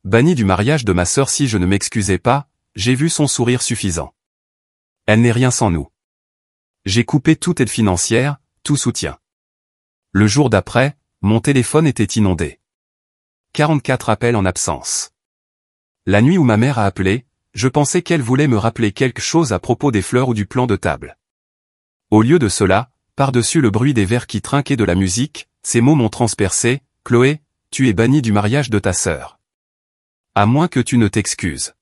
banni du mariage de ma sœur si je ne m'excusais pas, j'ai vu son sourire suffisant. Elle n'est rien sans nous. J'ai coupé toute aide financière, tout soutien. Le jour d'après, mon téléphone était inondé. 44 appels en absence. La nuit où ma mère a appelé, je pensais qu'elle voulait me rappeler quelque chose à propos des fleurs ou du plan de table. Au lieu de cela, par-dessus le bruit des verres qui trinquaient de la musique, ces mots m'ont transpercé, « Chloé, tu es bannie du mariage de ta sœur. À moins que tu ne t'excuses. »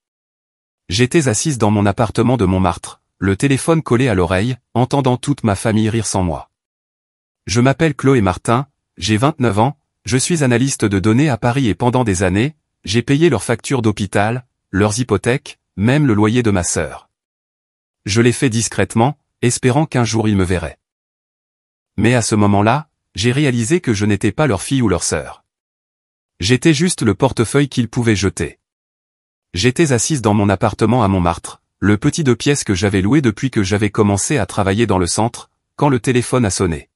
J'étais assise dans mon appartement de Montmartre, le téléphone collé à l'oreille, entendant toute ma famille rire sans moi. Je m'appelle Chloé Martin, j'ai 29 ans, je suis analyste de données à Paris et pendant des années, j'ai payé leurs factures d'hôpital, leurs hypothèques, même le loyer de ma sœur. Je l'ai fait discrètement, espérant qu'un jour ils me verraient. Mais à ce moment-là, j'ai réalisé que je n'étais pas leur fille ou leur sœur. J'étais juste le portefeuille qu'ils pouvaient jeter. J'étais assise dans mon appartement à Montmartre, le petit 2 pièces que j'avais loué depuis que j'avais commencé à travailler dans le centre, quand le téléphone a sonné.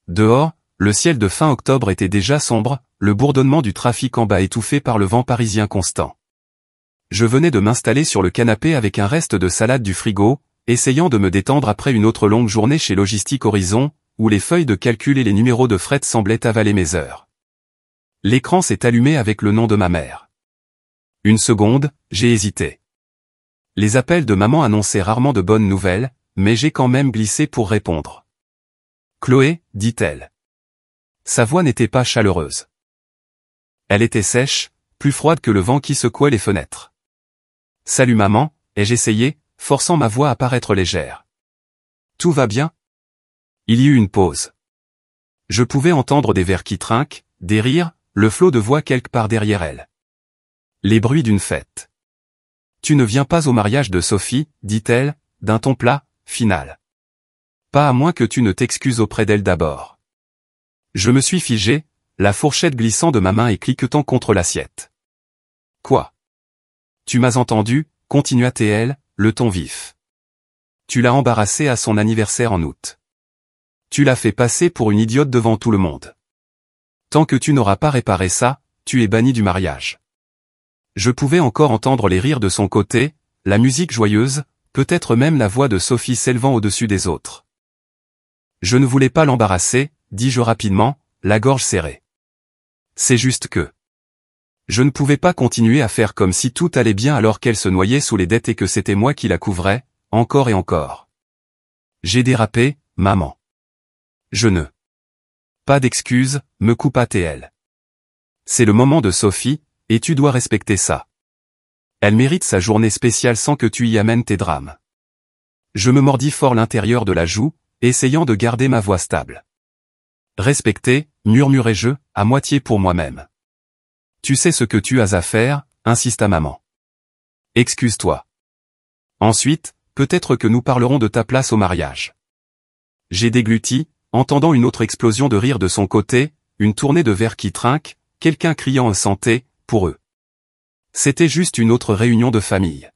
Dehors, le ciel de fin octobre était déjà sombre, le bourdonnement du trafic en bas étouffé par le vent parisien constant. Je venais de m'installer sur le canapé avec un reste de salade du frigo, essayant de me détendre après une autre longue journée chez Logistique Horizon, où les feuilles de calcul et les numéros de fret semblaient avaler mes heures. L'écran s'est allumé avec le nom de ma mère. Une seconde, j'ai hésité. Les appels de maman annonçaient rarement de bonnes nouvelles, mais j'ai quand même glissé pour répondre. « Chloé » dit-elle. Sa voix n'était pas chaleureuse. Elle était sèche, plus froide que le vent qui secouait les fenêtres. « Salut maman » ai-je essayé, forçant ma voix à paraître légère. « Tout va bien ?» Il y eut une pause. Je pouvais entendre des verres qui trinquent, des rires, le flot de voix quelque part derrière elle. Les bruits d'une fête. « Tu ne viens pas au mariage de Sophie » dit-elle, d'un ton plat, final. « Pas à moins que tu ne t'excuses auprès d'elle d'abord. » Je me suis figé, la fourchette glissant de ma main et cliquetant contre l'assiette. « Quoi ? Tu m'as entendu » continua-t-elle, le ton vif. « Tu l'as embarrassée à son anniversaire en août. Tu l'as fait passer pour une idiote devant tout le monde. Tant que tu n'auras pas réparé ça, tu es banni du mariage. » Je pouvais encore entendre les rires de son côté, la musique joyeuse, peut-être même la voix de Sophie s'élevant au-dessus des autres. Je ne voulais pas l'embarrasser, dis-je rapidement, la gorge serrée. C'est juste que... Je ne pouvais pas continuer à faire comme si tout allait bien alors qu'elle se noyait sous les dettes et que c'était moi qui la couvrais, encore et encore. J'ai dérapé, maman. Je ne... Pas d'excuses, me coupa-t-elle. C'est le moment de Sophie, et tu dois respecter ça. Elle mérite sa journée spéciale sans que tu y amènes tes drames. Je me mordis fort l'intérieur de la joue, essayant de garder ma voix stable. Respecter, murmurai-je, à moitié pour moi-même. Tu sais ce que tu as à faire, insista maman. Excuse-toi. Ensuite, peut-être que nous parlerons de ta place au mariage. J'ai dégluti, entendant une autre explosion de rire de son côté, une tournée de verres qui trinquent, quelqu'un criant en santé, pour eux. C'était juste une autre réunion de famille.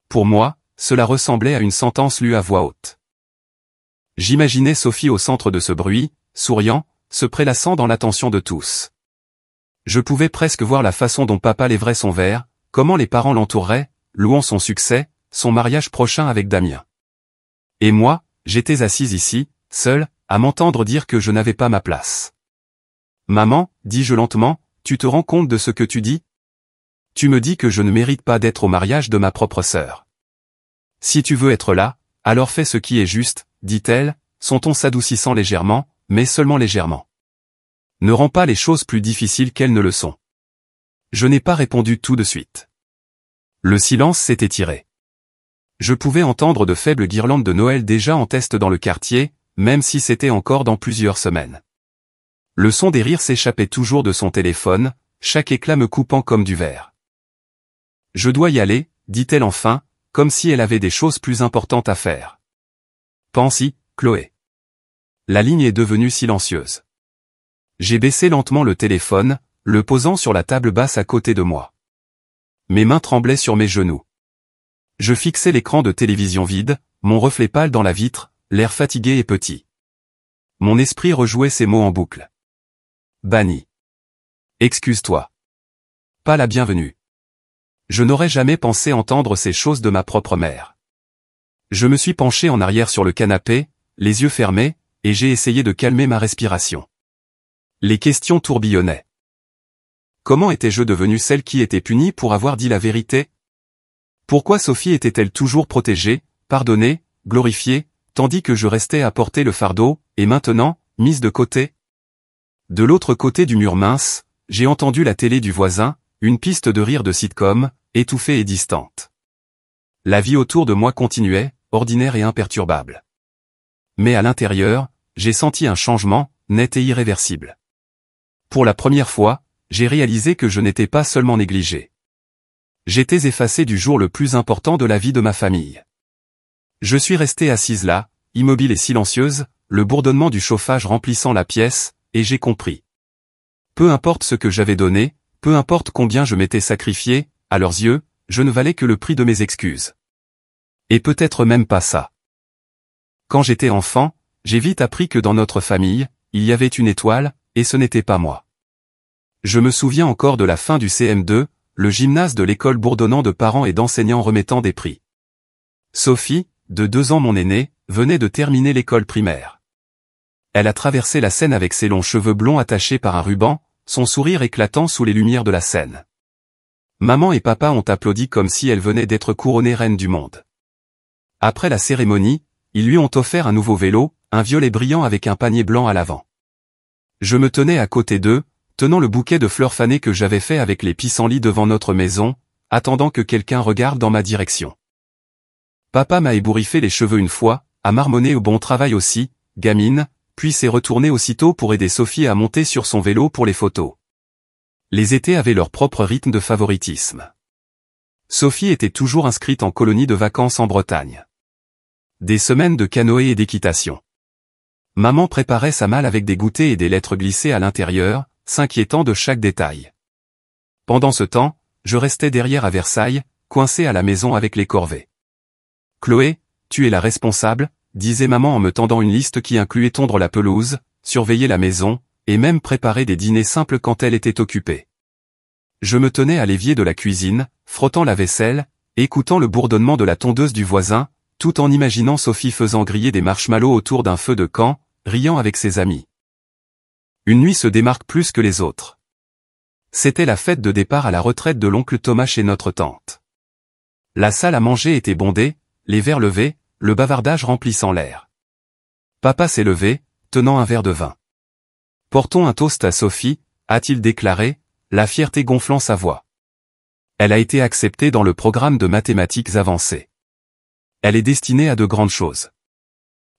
Pour moi, cela ressemblait à une sentence lue à voix haute. J'imaginais Sophie au centre de ce bruit, souriant, se prélassant dans l'attention de tous. Je pouvais presque voir la façon dont papa lèverait son verre, comment les parents l'entoureraient, louant son succès, son mariage prochain avec Damien. Et moi, j'étais assise ici, seule, à m'entendre dire que je n'avais pas ma place. « Maman, dis-je lentement, tu te rends compte de ce que tu dis ? Tu me dis que je ne mérite pas d'être au mariage de ma propre sœur. Si tu veux être là, alors fais ce qui est juste, dit-elle, son ton s'adoucissant légèrement, mais seulement légèrement. Ne rends pas les choses plus difficiles qu'elles ne le sont. Je n'ai pas répondu tout de suite. Le silence s'est étiré. Je pouvais entendre de faibles guirlandes de Noël déjà en test dans le quartier, même si c'était encore dans plusieurs semaines. Le son des rires s'échappait toujours de son téléphone, chaque éclat me coupant comme du verre. Je dois y aller, dit-elle enfin, comme si elle avait des choses plus importantes à faire. Pense-y, Chloé. La ligne est devenue silencieuse. J'ai baissé lentement le téléphone, le posant sur la table basse à côté de moi. Mes mains tremblaient sur mes genoux. Je fixais l'écran de télévision vide, mon reflet pâle dans la vitre, l'air fatigué et petit. Mon esprit rejouait ces mots en boucle. Banni. Excuse-toi. pas la bienvenue. Je n'aurais jamais pensé entendre ces choses de ma propre mère. Je me suis penché en arrière sur le canapé, les yeux fermés, et j'ai essayé de calmer ma respiration. Les questions tourbillonnaient. Comment étais-je devenu celle qui était punie pour avoir dit la vérité? Pourquoi Sophie était-elle toujours protégée, pardonnée, glorifiée, tandis que je restais à porter le fardeau, et maintenant, mise de côté? De l'autre côté du mur mince, j'ai entendu la télé du voisin, une piste de rire de sitcom, étouffée et distante. La vie autour de moi continuait, ordinaire et imperturbable. Mais à l'intérieur, j'ai senti un changement, net et irréversible. Pour la première fois, j'ai réalisé que je n'étais pas seulement négligé. J'étais effacé du jour le plus important de la vie de ma famille. Je suis restée assise là, immobile et silencieuse, le bourdonnement du chauffage remplissant la pièce, et j'ai compris. Peu importe ce que j'avais donné, peu importe combien je m'étais sacrifié, à leurs yeux, je ne valais que le prix de mes excuses. Et peut-être même pas ça. Quand j'étais enfant, j'ai vite appris que dans notre famille, il y avait une étoile, et ce n'était pas moi. Je me souviens encore de la fin du CM2, le gymnase de l'école bourdonnant de parents et d'enseignants remettant des prix. Sophie, de 2 ans mon aînée, venait de terminer l'école primaire. Elle a traversé la scène avec ses longs cheveux blonds attachés par un ruban, son sourire éclatant sous les lumières de la scène. Maman et papa ont applaudi comme si elle venait d'être couronnée reine du monde. Après la cérémonie, ils lui ont offert un nouveau vélo, un violet brillant avec un panier blanc à l'avant. Je me tenais à côté d'eux, tenant le bouquet de fleurs fanées que j'avais fait avec les pissenlits devant notre maison, attendant que quelqu'un regarde dans ma direction. Papa m'a ébouriffé les cheveux une fois, a marmonné au bon travail aussi, gamine, puis s'est retourné aussitôt pour aider Sophie à monter sur son vélo pour les photos. Les étés avaient leur propre rythme de favoritisme. Sophie était toujours inscrite en colonie de vacances en Bretagne. Des semaines de canoë et d'équitation. Maman préparait sa malle avec des goûters et des lettres glissées à l'intérieur, s'inquiétant de chaque détail. Pendant ce temps, je restais derrière à Versailles, coincé à la maison avec les corvées. « Chloé, tu es la responsable », disait maman en me tendant une liste qui incluait tondre la pelouse, surveiller la maison, et même préparer des dîners simples quand elle était occupée. Je me tenais à l'évier de la cuisine, frottant la vaisselle, écoutant le bourdonnement de la tondeuse du voisin, tout en imaginant Sophie faisant griller des marshmallows autour d'un feu de camp, riant avec ses amis. Une nuit se démarque plus que les autres. C'était la fête de départ à la retraite de l'oncle Thomas chez notre tante. La salle à manger était bondée, les verres levés, le bavardage remplissant l'air. Papa s'est levé, tenant un verre de vin. « Portons un toast à Sophie », a-t-il déclaré, la fierté gonflant sa voix. Elle a été acceptée dans le programme de mathématiques avancées. Elle est destinée à de grandes choses.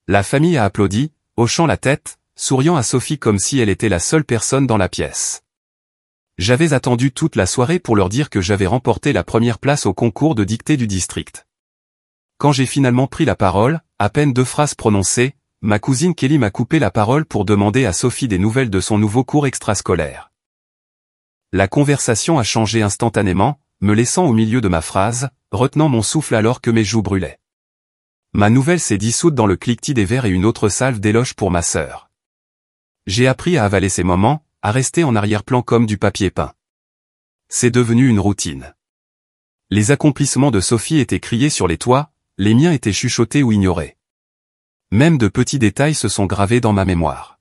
La famille a applaudi, hochant la tête, souriant à Sophie comme si elle était la seule personne dans la pièce. J'avais attendu toute la soirée pour leur dire que j'avais remporté la première place au concours de dictée du district. Quand j'ai finalement pris la parole, à peine 2 phrases prononcées, ma cousine Kelly m'a coupé la parole pour demander à Sophie des nouvelles de son nouveau cours extrascolaire. La conversation a changé instantanément, me laissant au milieu de ma phrase, retenant mon souffle alors que mes joues brûlaient. Ma nouvelle s'est dissoute dans le cliquetis des verres et une autre salve d'éloges pour ma sœur. J'ai appris à avaler ces moments, à rester en arrière-plan comme du papier peint. C'est devenu une routine. Les accomplissements de Sophie étaient criés sur les toits, les miens étaient chuchotés ou ignorés. Même de petits détails se sont gravés dans ma mémoire.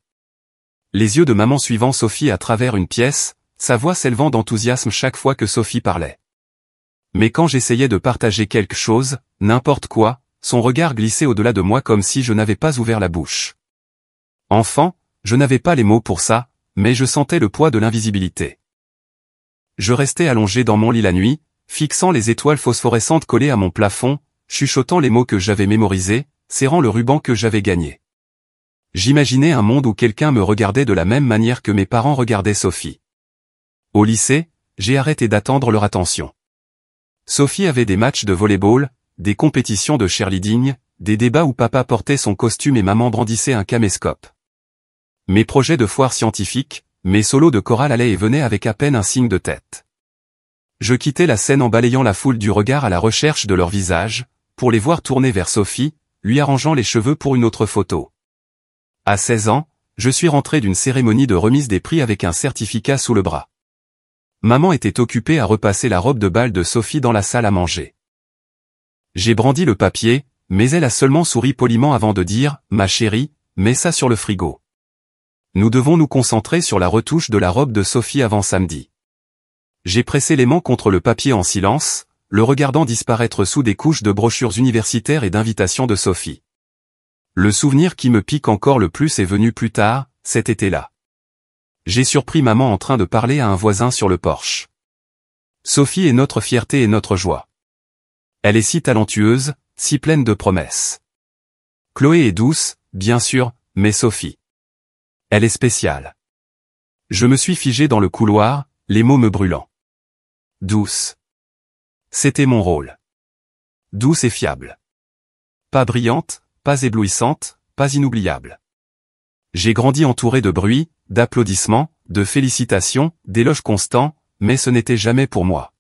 Les yeux de maman suivant Sophie à travers une pièce, sa voix s'élevant d'enthousiasme chaque fois que Sophie parlait. Mais quand j'essayais de partager quelque chose, n'importe quoi, son regard glissait au-delà de moi comme si je n'avais pas ouvert la bouche. Enfant, je n'avais pas les mots pour ça, mais je sentais le poids de l'invisibilité. Je restais allongé dans mon lit la nuit, fixant les étoiles phosphorescentes collées à mon plafond, chuchotant les mots que j'avais mémorisés, serrant le ruban que j'avais gagné. J'imaginais un monde où quelqu'un me regardait de la même manière que mes parents regardaient Sophie. Au lycée, j'ai arrêté d'attendre leur attention. Sophie avait des matchs de volley-ball, des compétitions de cheerleading, des débats où papa portait son costume et maman brandissait un caméscope. Mes projets de foire scientifique, mes solos de chorale allaient et venaient avec à peine un signe de tête. Je quittais la scène en balayant la foule du regard à la recherche de leur visage, pour les voir tourner vers Sophie, lui arrangeant les cheveux pour une autre photo. À 16 ans, je suis rentré d'une cérémonie de remise des prix avec un certificat sous le bras. maman était occupée à repasser la robe de bal de Sophie dans la salle à manger. J'ai brandi le papier, mais elle a seulement souri poliment avant de dire « Ma chérie, mets ça sur le frigo. Nous devons nous concentrer sur la retouche de la robe de Sophie avant samedi. » J'ai pressé l'aimant contre le papier en silence, le regardant disparaître sous des couches de brochures universitaires et d'invitations de Sophie. Le souvenir qui me pique encore le plus est venu plus tard, cet été-là. J'ai surpris maman en train de parler à un voisin sur le porche. Sophie est notre fierté et notre joie. Elle est si talentueuse, si pleine de promesses. Chloé est douce, bien sûr, mais Sophie. Elle est spéciale. Je me suis figé dans le couloir, les mots me brûlant. Douce. C'était mon rôle. Douce et fiable. Pas brillante, pas éblouissante, pas inoubliable. J'ai grandi entouré de bruit, d'applaudissements, de félicitations, d'éloges constants, mais ce n'était jamais pour moi.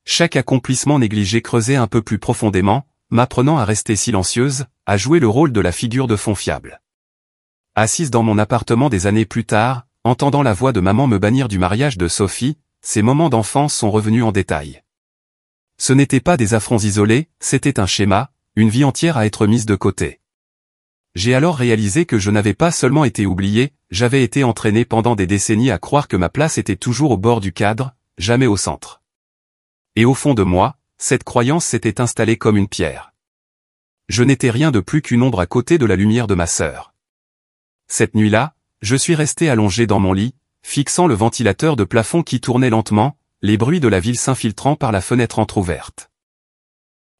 Chaque accomplissement négligé creusait un peu plus profondément, m'apprenant à rester silencieuse, à jouer le rôle de la figure de fond fiable. Assise dans mon appartement des années plus tard, entendant la voix de maman me bannir du mariage de Sophie, ces moments d'enfance sont revenus en détail. Ce n'étaient pas des affronts isolés, c'était un schéma, une vie entière à être mise de côté. J'ai alors réalisé que je n'avais pas seulement été oublié, j'avais été entraîné pendant des décennies à croire que ma place était toujours au bord du cadre, jamais au centre. Et au fond de moi, cette croyance s'était installée comme une pierre. Je n'étais rien de plus qu'une ombre à côté de la lumière de ma sœur. Cette nuit-là, je suis resté allongé dans mon lit, fixant le ventilateur de plafond qui tournait lentement, les bruits de la ville s'infiltrant par la fenêtre entr'ouverte.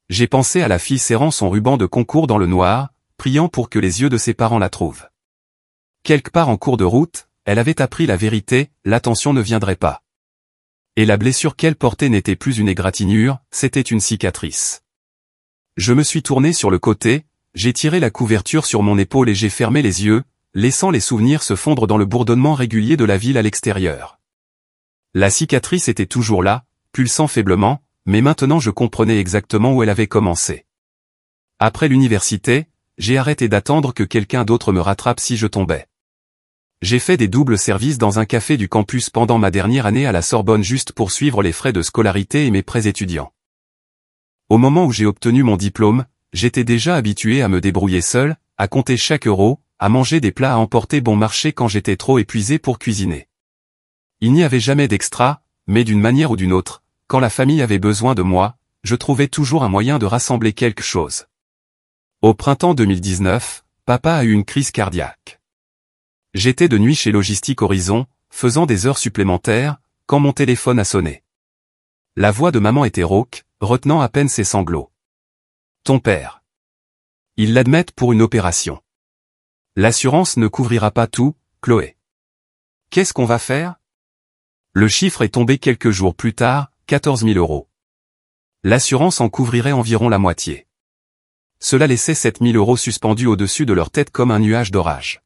J'ai pensé à la fille serrant son ruban de concours dans le noir, priant pour que les yeux de ses parents la trouvent. Quelque part en cours de route, elle avait appris la vérité, l'attention ne viendrait pas. Et la blessure qu'elle portait n'était plus une égratignure, c'était une cicatrice. Je me suis tourné sur le côté, j'ai tiré la couverture sur mon épaule et j'ai fermé les yeux, laissant les souvenirs se fondre dans le bourdonnement régulier de la ville à l'extérieur. La cicatrice était toujours là, pulsant faiblement, mais maintenant je comprenais exactement où elle avait commencé. Après l'université, j'ai arrêté d'attendre que quelqu'un d'autre me rattrape si je tombais. J'ai fait des doubles services dans un café du campus pendant ma dernière année à la Sorbonne juste pour suivre les frais de scolarité et mes prêts étudiants. Au moment où j'ai obtenu mon diplôme, j'étais déjà habitué à me débrouiller seul, à compter chaque euro, à manger des plats à emporter bon marché quand j'étais trop épuisé pour cuisiner. Il n'y avait jamais d'extra, mais d'une manière ou d'une autre, quand la famille avait besoin de moi, je trouvais toujours un moyen de rassembler quelque chose. Au printemps 2019, papa a eu une crise cardiaque. J'étais de nuit chez Logistique Horizon, faisant des heures supplémentaires, quand mon téléphone a sonné. La voix de maman était rauque, retenant à peine ses sanglots. Ton père. Ils l'admettent pour une opération. L'assurance ne couvrira pas tout, Chloé. Qu'est-ce qu'on va faire? Le chiffre est tombé quelques jours plus tard, 14 000 euros. L'assurance en couvrirait environ la moitié. Cela laissait 7 000 euros suspendus au-dessus de leur tête comme un nuage d'orage.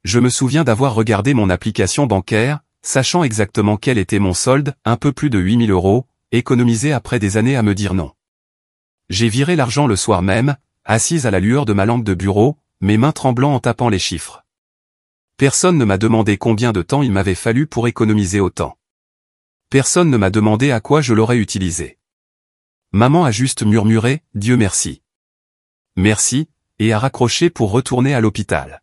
Je me souviens d'avoir regardé mon application bancaire, sachant exactement quel était mon solde, un peu plus de 8 000 euros, économisé après des années à me dire non. J'ai viré l'argent le soir même, assise à la lueur de ma lampe de bureau, mes mains tremblant en tapant les chiffres. Personne ne m'a demandé combien de temps il m'avait fallu pour économiser autant. Personne ne m'a demandé à quoi je l'aurais utilisé. Maman a juste murmuré « Dieu merci ». Merci, et a raccroché pour retourner à l'hôpital.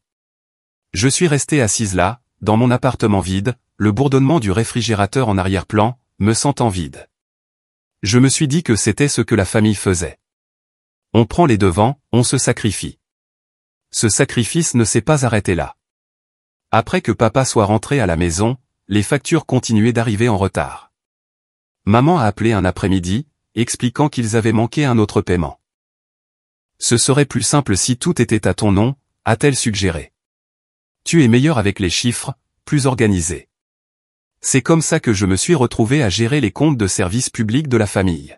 Je suis resté assise là, dans mon appartement vide, le bourdonnement du réfrigérateur en arrière-plan, me sentant vide. Je me suis dit que c'était ce que la famille faisait. On prend les devants, on se sacrifie. Ce sacrifice ne s'est pas arrêté là. Après que papa soit rentré à la maison, les factures continuaient d'arriver en retard. Maman a appelé un après-midi, expliquant qu'ils avaient manqué un autre paiement. Ce serait plus simple si tout était à ton nom, a-t-elle suggéré. Tu es meilleur avec les chiffres, plus organisé. C'est comme ça que je me suis retrouvé à gérer les comptes de services publics de la famille.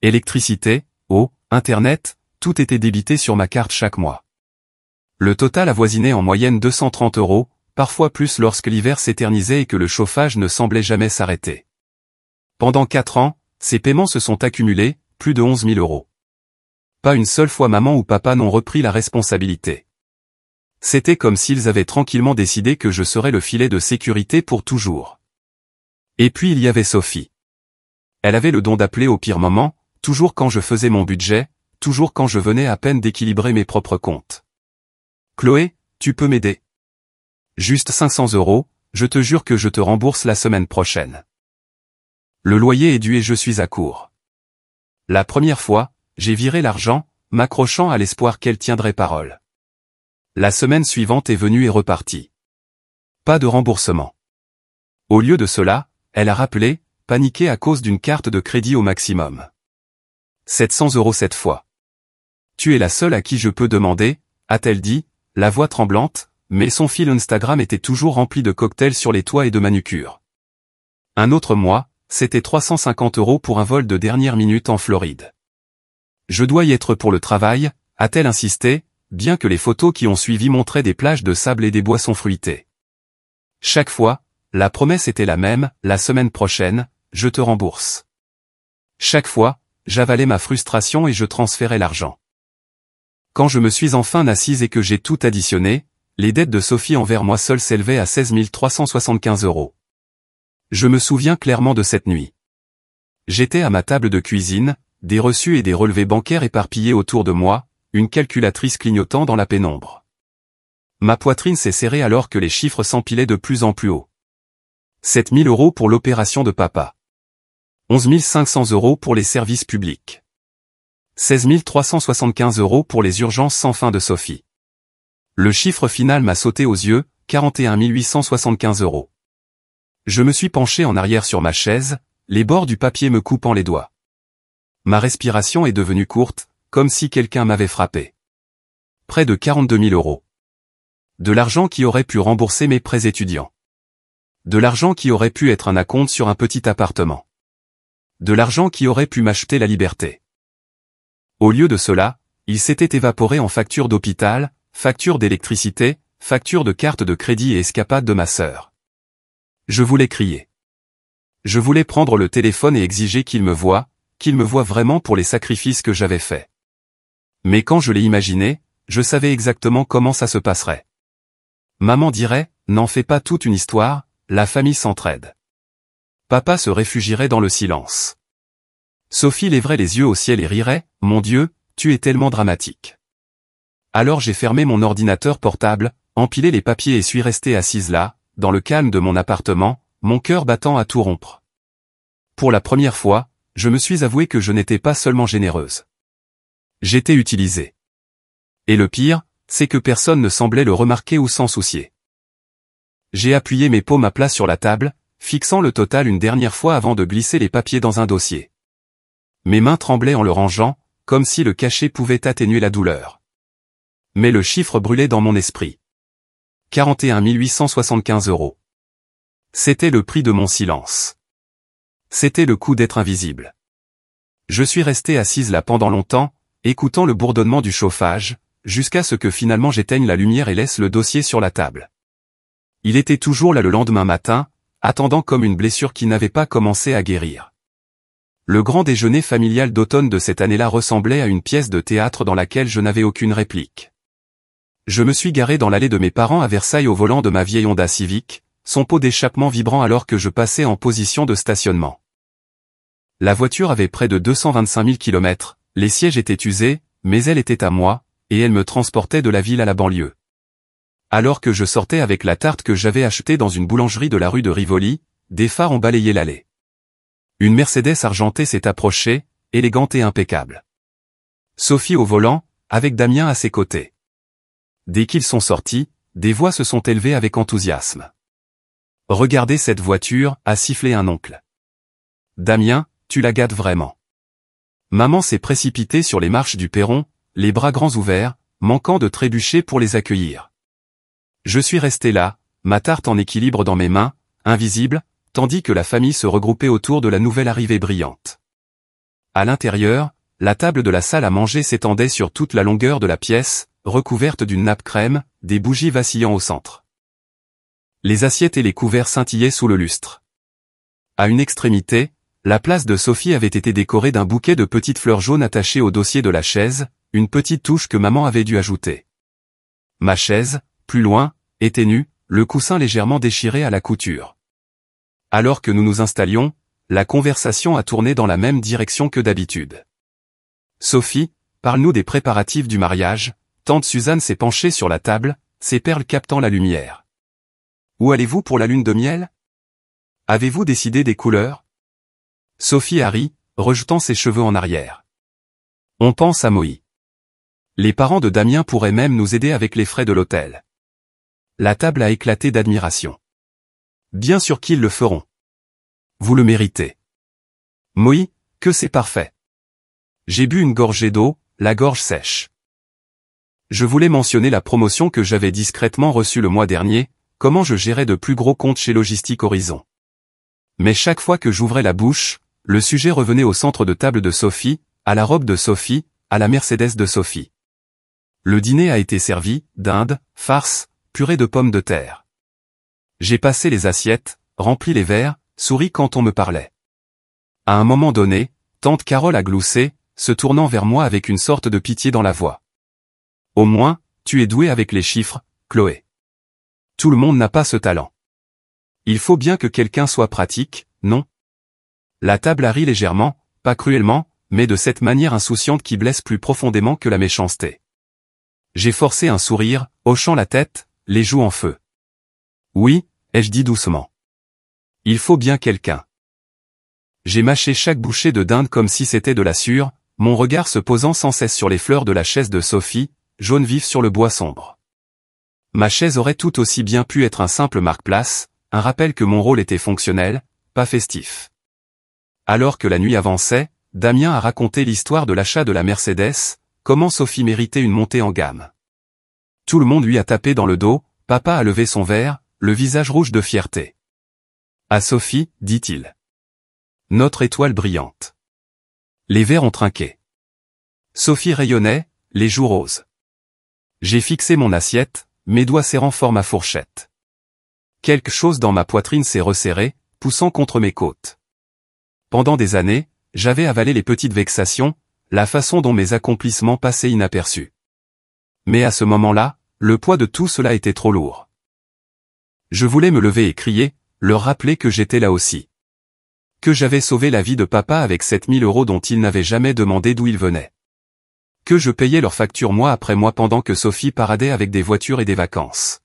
Électricité, eau, internet, tout était débité sur ma carte chaque mois. Le total avoisinait en moyenne 230 euros, parfois plus lorsque l'hiver s'éternisait et que le chauffage ne semblait jamais s'arrêter. Pendant 4 ans, ces paiements se sont accumulés, plus de 11 000 euros. Pas une seule fois maman ou papa n'ont repris la responsabilité. C'était comme s'ils avaient tranquillement décidé que je serais le filet de sécurité pour toujours. Et puis il y avait Sophie. Elle avait le don d'appeler au pire moment, toujours quand je faisais mon budget, toujours quand je venais à peine d'équilibrer mes propres comptes. Chloé, tu peux m'aider? Juste 500 €, je te jure que je te rembourse la semaine prochaine. Le loyer est dû et je suis à court. La première fois, j'ai viré l'argent, m'accrochant à l'espoir qu'elle tiendrait parole. La semaine suivante est venue et repartie. Pas de remboursement. Au lieu de cela, elle a rappelé, paniquée à cause d'une carte de crédit au maximum. 700 € cette fois. Tu es la seule à qui je peux demander, a-t-elle dit, la voix tremblante, mais son fil Instagram était toujours rempli de cocktails sur les toits et de manucures. Un autre mois, c'était 350 € pour un vol de dernière minute en Floride. Je dois y être pour le travail, a-t-elle insisté, bien que les photos qui ont suivi montraient des plages de sable et des boissons fruitées. Chaque fois, la promesse était la même, la semaine prochaine, je te rembourse. Chaque fois, j'avalais ma frustration et je transférais l'argent. Quand je me suis enfin assise et que j'ai tout additionné, les dettes de Sophie envers moi seule s'élevaient à 16 375 €. Je me souviens clairement de cette nuit. J'étais à ma table de cuisine, des reçus et des relevés bancaires éparpillés autour de moi, une calculatrice clignotant dans la pénombre. Ma poitrine s'est serrée alors que les chiffres s'empilaient de plus en plus haut. 7 000 € pour l'opération de papa. 11 500 € pour les services publics. 16 375 € pour les urgences sans fin de Sophie. Le chiffre final m'a sauté aux yeux, 41 875 €. Je me suis penché en arrière sur ma chaise, les bords du papier me coupant les doigts. Ma respiration est devenue courte, comme si quelqu'un m'avait frappé. Près de 42 000 €. De l'argent qui aurait pu rembourser mes prêts étudiants. De l'argent qui aurait pu être un acompte sur un petit appartement. De l'argent qui aurait pu m'acheter la liberté. Au lieu de cela, il s'était évaporé en factures d'hôpital, factures d'électricité, factures de carte de crédit et escapades de ma sœur. Je voulais crier. Je voulais prendre le téléphone et exiger qu'il me voie vraiment pour les sacrifices que j'avais faits. Mais quand je l'ai imaginé, je savais exactement comment ça se passerait. Maman dirait, n'en fais pas toute une histoire, la famille s'entraide. Papa se réfugierait dans le silence. Sophie lèverait les yeux au ciel et rirait, mon Dieu, tu es tellement dramatique. Alors j'ai fermé mon ordinateur portable, empilé les papiers et suis restée assise là, dans le calme de mon appartement, mon cœur battant à tout rompre. Pour la première fois, je me suis avoué que je n'étais pas seulement généreuse. J'étais utilisée. Et le pire, c'est que personne ne semblait le remarquer ou s'en soucier. J'ai appuyé mes paumes à plat sur la table, fixant le total une dernière fois avant de glisser les papiers dans un dossier. Mes mains tremblaient en le rangeant, comme si le cachet pouvait atténuer la douleur. Mais le chiffre brûlait dans mon esprit. 41 875 €. C'était le prix de mon silence. C'était le coût d'être invisible. Je suis restée assise là pendant longtemps, écoutant le bourdonnement du chauffage, jusqu'à ce que finalement j'éteigne la lumière et laisse le dossier sur la table. Il était toujours là le lendemain matin, attendant comme une blessure qui n'avait pas commencé à guérir. Le grand déjeuner familial d'automne de cette année-là ressemblait à une pièce de théâtre dans laquelle je n'avais aucune réplique. Je me suis garé dans l'allée de mes parents à Versailles au volant de ma vieille Honda Civic, son pot d'échappement vibrant alors que je passais en position de stationnement. La voiture avait près de 225 000 km, les sièges étaient usés, mais elle était à moi, et elle me transportait de la ville à la banlieue. Alors que je sortais avec la tarte que j'avais achetée dans une boulangerie de la rue de Rivoli, des phares ont balayé l'allée. Une Mercedes argentée s'est approchée, élégante et impeccable. Sophie au volant, avec Damien à ses côtés. Dès qu'ils sont sortis, des voix se sont élevées avec enthousiasme. « Regardez cette voiture » a sifflé un oncle. « Damien, tu la gâtes vraiment. » Maman s'est précipitée sur les marches du perron, les bras grands ouverts, manquant de trébucher pour les accueillir. Je suis resté là, ma tarte en équilibre dans mes mains, invisible, tandis que la famille se regroupait autour de la nouvelle arrivée brillante. À l'intérieur, la table de la salle à manger s'étendait sur toute la longueur de la pièce, recouverte d'une nappe crème, des bougies vacillant au centre. Les assiettes et les couverts scintillaient sous le lustre. À une extrémité, la place de Sophie avait été décorée d'un bouquet de petites fleurs jaunes attachées au dossier de la chaise, une petite touche que maman avait dû ajouter. Ma chaise, plus loin, était nue, le coussin légèrement déchiré à la couture. Alors que nous nous installions, la conversation a tourné dans la même direction que d'habitude. Sophie, parle-nous des préparatifs du mariage. Tante Suzanne s'est penchée sur la table, ses perles captant la lumière. Où allez-vous pour la lune de miel? Avez-vous décidé des couleurs? Sophie a ri, rejetant ses cheveux en arrière. On pense à Moï. Les parents de Damien pourraient même nous aider avec les frais de l'hôtel. La table a éclaté d'admiration. Bien sûr qu'ils le feront. Vous le méritez. Moï, que c'est parfait. J'ai bu une gorgée d'eau, la gorge sèche. Je voulais mentionner la promotion que j'avais discrètement reçue le mois dernier, comment je gérais de plus gros comptes chez Logistique Horizon. Mais chaque fois que j'ouvrais la bouche, le sujet revenait au centre de table de Sophie, à la robe de Sophie, à la Mercedes de Sophie. Le dîner a été servi, dinde, farce, purée de pommes de terre. J'ai passé les assiettes, rempli les verres, souri quand on me parlait. À un moment donné, tante Carole a gloussé, se tournant vers moi avec une sorte de pitié dans la voix. Au moins, tu es douée avec les chiffres, Chloé. Tout le monde n'a pas ce talent. Il faut bien que quelqu'un soit pratique, non? La table a ri légèrement, pas cruellement, mais de cette manière insouciante qui blesse plus profondément que la méchanceté. J'ai forcé un sourire, hochant la tête, les joues en feu. Oui, ai-je dit doucement. Il faut bien quelqu'un. J'ai mâché chaque bouchée de dinde comme si c'était de la sûre, mon regard se posant sans cesse sur les fleurs de la chaise de Sophie, jaune vif sur le bois sombre. Ma chaise aurait tout aussi bien pu être un simple marque-place, un rappel que mon rôle était fonctionnel, pas festif. Alors que la nuit avançait, Damien a raconté l'histoire de l'achat de la Mercedes, comment Sophie méritait une montée en gamme. Tout le monde lui a tapé dans le dos, papa a levé son verre, le visage rouge de fierté. À Sophie, dit-il. Notre étoile brillante. Les verres ont trinqué. Sophie rayonnait, les joues roses. J'ai fixé mon assiette, mes doigts serrant fort ma fourchette. Quelque chose dans ma poitrine s'est resserré, poussant contre mes côtes. Pendant des années, j'avais avalé les petites vexations, la façon dont mes accomplissements passaient inaperçus. Mais à ce moment-là, le poids de tout cela était trop lourd. Je voulais me lever et crier, leur rappeler que j'étais là aussi. Que j'avais sauvé la vie de papa avec 7000 € dont ils n'avaient jamais demandé d'où ils venaient. Que je payais leurs factures mois après mois pendant que Sophie paradait avec des voitures et des vacances.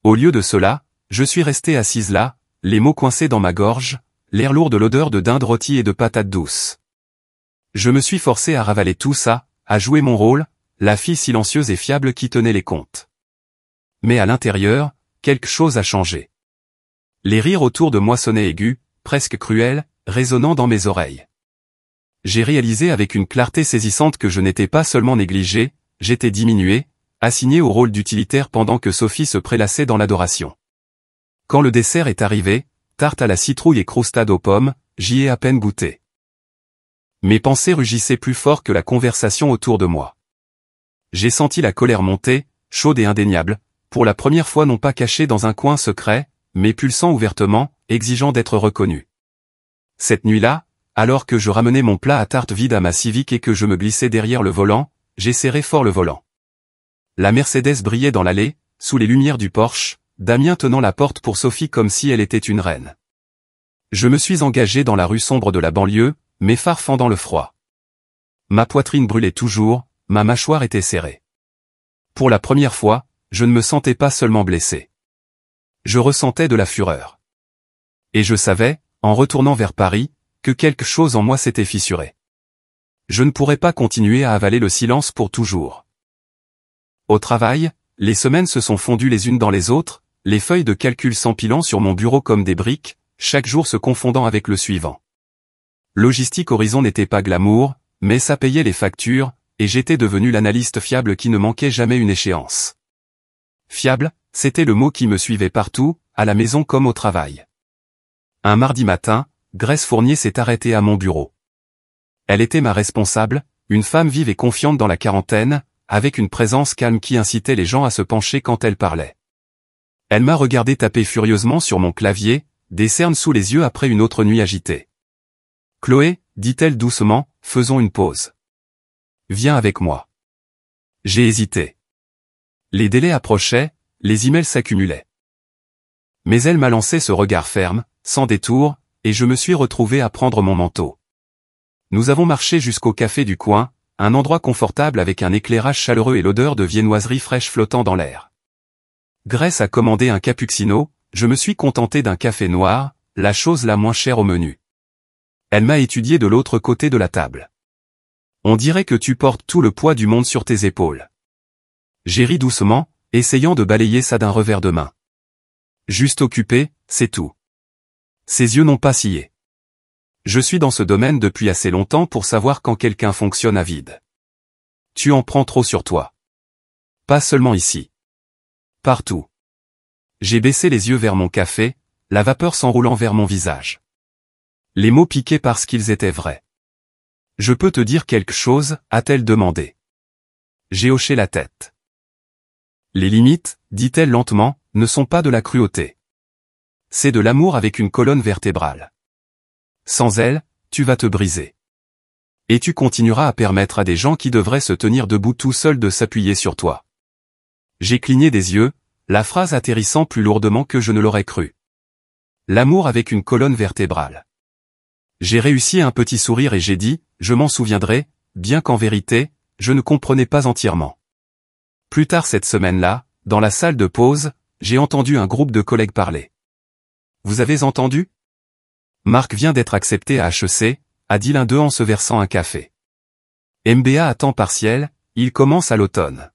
Au lieu de cela, je suis restée assise là, les mots coincés dans ma gorge, l'air lourd de l'odeur de dinde rôtie et de patates douces. Je me suis forcé à ravaler tout ça, à jouer mon rôle, la fille silencieuse et fiable qui tenait les comptes. Mais à l'intérieur, quelque chose a changé. Les rires autour de moi sonnaient aigus, presque cruels, résonnant dans mes oreilles. J'ai réalisé avec une clarté saisissante que je n'étais pas seulement négligé, j'étais diminué, assigné au rôle d'utilitaire pendant que Sophie se prélassait dans l'adoration. Quand le dessert est arrivé, tarte à la citrouille et croustade aux pommes, j'y ai à peine goûté. Mes pensées rugissaient plus fort que la conversation autour de moi. J'ai senti la colère monter, chaude et indéniable, pour la première fois non pas cachée dans un coin secret, mais pulsant ouvertement, exigeant d'être reconnu. Cette nuit-là, alors que je ramenais mon plat à tarte vide à ma Civic et que je me glissais derrière le volant, j'ai serré fort le volant. La Mercedes brillait dans l'allée, sous les lumières du Porsche, Damien tenant la porte pour Sophie comme si elle était une reine. Je me suis engagé dans la rue sombre de la banlieue, mes phares fendant le froid. Ma poitrine brûlait toujours, ma mâchoire était serrée. Pour la première fois, je ne me sentais pas seulement blessé. Je ressentais de la fureur. Et je savais, en retournant vers Paris, que quelque chose en moi s'était fissuré. Je ne pourrais pas continuer à avaler le silence pour toujours. Au travail, les semaines se sont fondues les unes dans les autres, les feuilles de calcul s'empilant sur mon bureau comme des briques, chaque jour se confondant avec le suivant. Logistique Horizon n'était pas glamour, mais ça payait les factures, et j'étais devenu l'analyste fiable qui ne manquait jamais une échéance. Fiable, c'était le mot qui me suivait partout, à la maison comme au travail. Un mardi matin, Grace Fournier s'est arrêtée à mon bureau. Elle était ma responsable, une femme vive et confiante dans la quarantaine, avec une présence calme qui incitait les gens à se pencher quand elle parlait. Elle m'a regardé taper furieusement sur mon clavier, des cernes sous les yeux après une autre nuit agitée. « Chloé, dit-elle doucement, faisons une pause. Viens avec moi. » J'ai hésité. Les délais approchaient, les emails s'accumulaient. Mais elle m'a lancé ce regard ferme, sans détour, et je me suis retrouvé à prendre mon manteau. Nous avons marché jusqu'au café du coin, un endroit confortable avec un éclairage chaleureux et l'odeur de viennoiserie fraîche flottant dans l'air. Grace a commandé un cappuccino, je me suis contenté d'un café noir, la chose la moins chère au menu. Elle m'a étudié de l'autre côté de la table. On dirait que tu portes tout le poids du monde sur tes épaules. J'ai ri doucement, essayant de balayer ça d'un revers de main. Juste occupé, c'est tout. Ses yeux n'ont pas scié. Je suis dans ce domaine depuis assez longtemps pour savoir quand quelqu'un fonctionne à vide. Tu en prends trop sur toi. Pas seulement ici. Partout. J'ai baissé les yeux vers mon café, la vapeur s'enroulant vers mon visage. Les mots piquaient parce qu'ils étaient vrais. Je peux te dire quelque chose, a-t-elle demandé. J'ai hoché la tête. Les limites, dit-elle lentement, ne sont pas de la cruauté. C'est de l'amour avec une colonne vertébrale. Sans elle, tu vas te briser. Et tu continueras à permettre à des gens qui devraient se tenir debout tout seuls de s'appuyer sur toi. J'ai cligné des yeux, la phrase atterrissant plus lourdement que je ne l'aurais cru. L'amour avec une colonne vertébrale. J'ai réussi un petit sourire et j'ai dit, je m'en souviendrai, bien qu'en vérité, je ne comprenais pas entièrement. Plus tard cette semaine-là, dans la salle de pause, j'ai entendu un groupe de collègues parler. Vous avez entendu? Marc vient d'être accepté à HEC, a dit l'un d'eux en se versant un café. MBA à temps partiel, il commence à l'automne.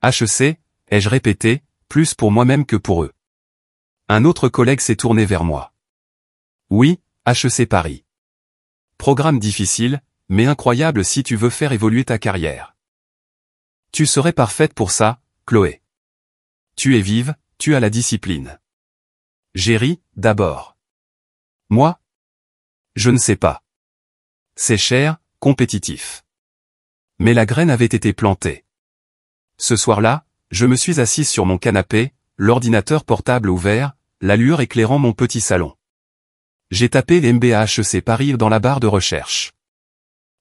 HEC, ai-je répété, plus pour moi-même que pour eux. Un autre collègue s'est tourné vers moi. Oui, HEC Paris. Programme difficile, mais incroyable si tu veux faire évoluer ta carrière. Tu serais parfaite pour ça, Chloé. Tu es vive, tu as la discipline. J'ai ri, d'abord. Moi? Je ne sais pas. C'est cher, compétitif. Mais la graine avait été plantée. Ce soir-là, je me suis assise sur mon canapé, l'ordinateur portable ouvert, la lueur éclairant mon petit salon. J'ai tapé l'MBA HEC Paris dans la barre de recherche.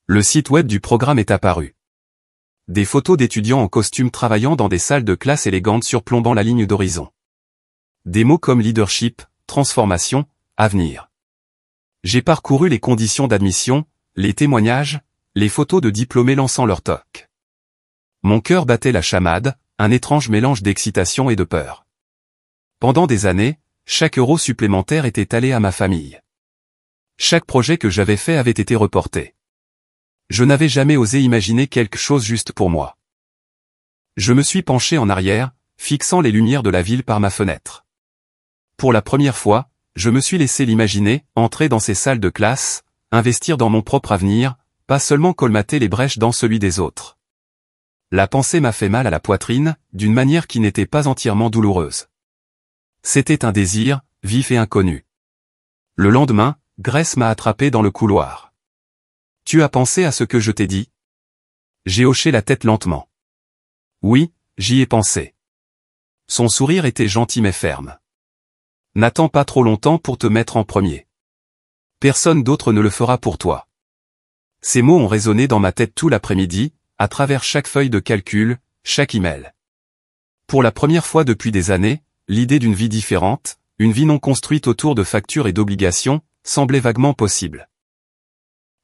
Le site web du programme est apparu. Des photos d'étudiants en costume travaillant dans des salles de classe élégantes surplombant la ligne d'horizon. Des mots comme leadership, transformation, avenir. J'ai parcouru les conditions d'admission, les témoignages, les photos de diplômés lançant leur toque. Mon cœur battait la chamade, un étrange mélange d'excitation et de peur. Pendant des années, chaque euro supplémentaire était allé à ma famille. Chaque projet que j'avais fait avait été reporté. Je n'avais jamais osé imaginer quelque chose juste pour moi. Je me suis penché en arrière, fixant les lumières de la ville par ma fenêtre. Pour la première fois, je me suis laissé l'imaginer, entrer dans ces salles de classe, investir dans mon propre avenir, pas seulement colmater les brèches dans celui des autres. La pensée m'a fait mal à la poitrine, d'une manière qui n'était pas entièrement douloureuse. C'était un désir, vif et inconnu. Le lendemain, Grace m'a attrapé dans le couloir. Tu as pensé à ce que je t'ai dit? J'ai hoché la tête lentement. Oui, j'y ai pensé. Son sourire était gentil mais ferme. N'attends pas trop longtemps pour te mettre en premier. Personne d'autre ne le fera pour toi. Ces mots ont résonné dans ma tête tout l'après-midi, à travers chaque feuille de calcul, chaque email. Pour la première fois depuis des années, l'idée d'une vie différente, une vie non construite autour de factures et d'obligations, semblait vaguement possible.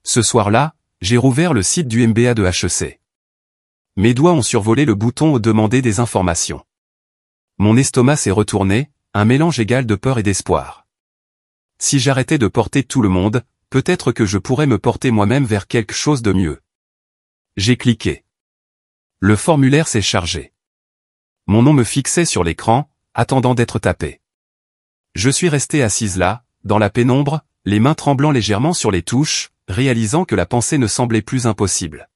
Ce soir-là, j'ai rouvert le site du MBA de HEC. Mes doigts ont survolé le bouton demander des informations. Mon estomac s'est retourné, un mélange égal de peur et d'espoir. Si j'arrêtais de porter tout le monde, peut-être que je pourrais me porter moi-même vers quelque chose de mieux. J'ai cliqué. Le formulaire s'est chargé. Mon nom me fixait sur l'écran, attendant d'être tapé. Je suis resté assise là, dans la pénombre, les mains tremblant légèrement sur les touches, réalisant que la pensée ne semblait plus impossible.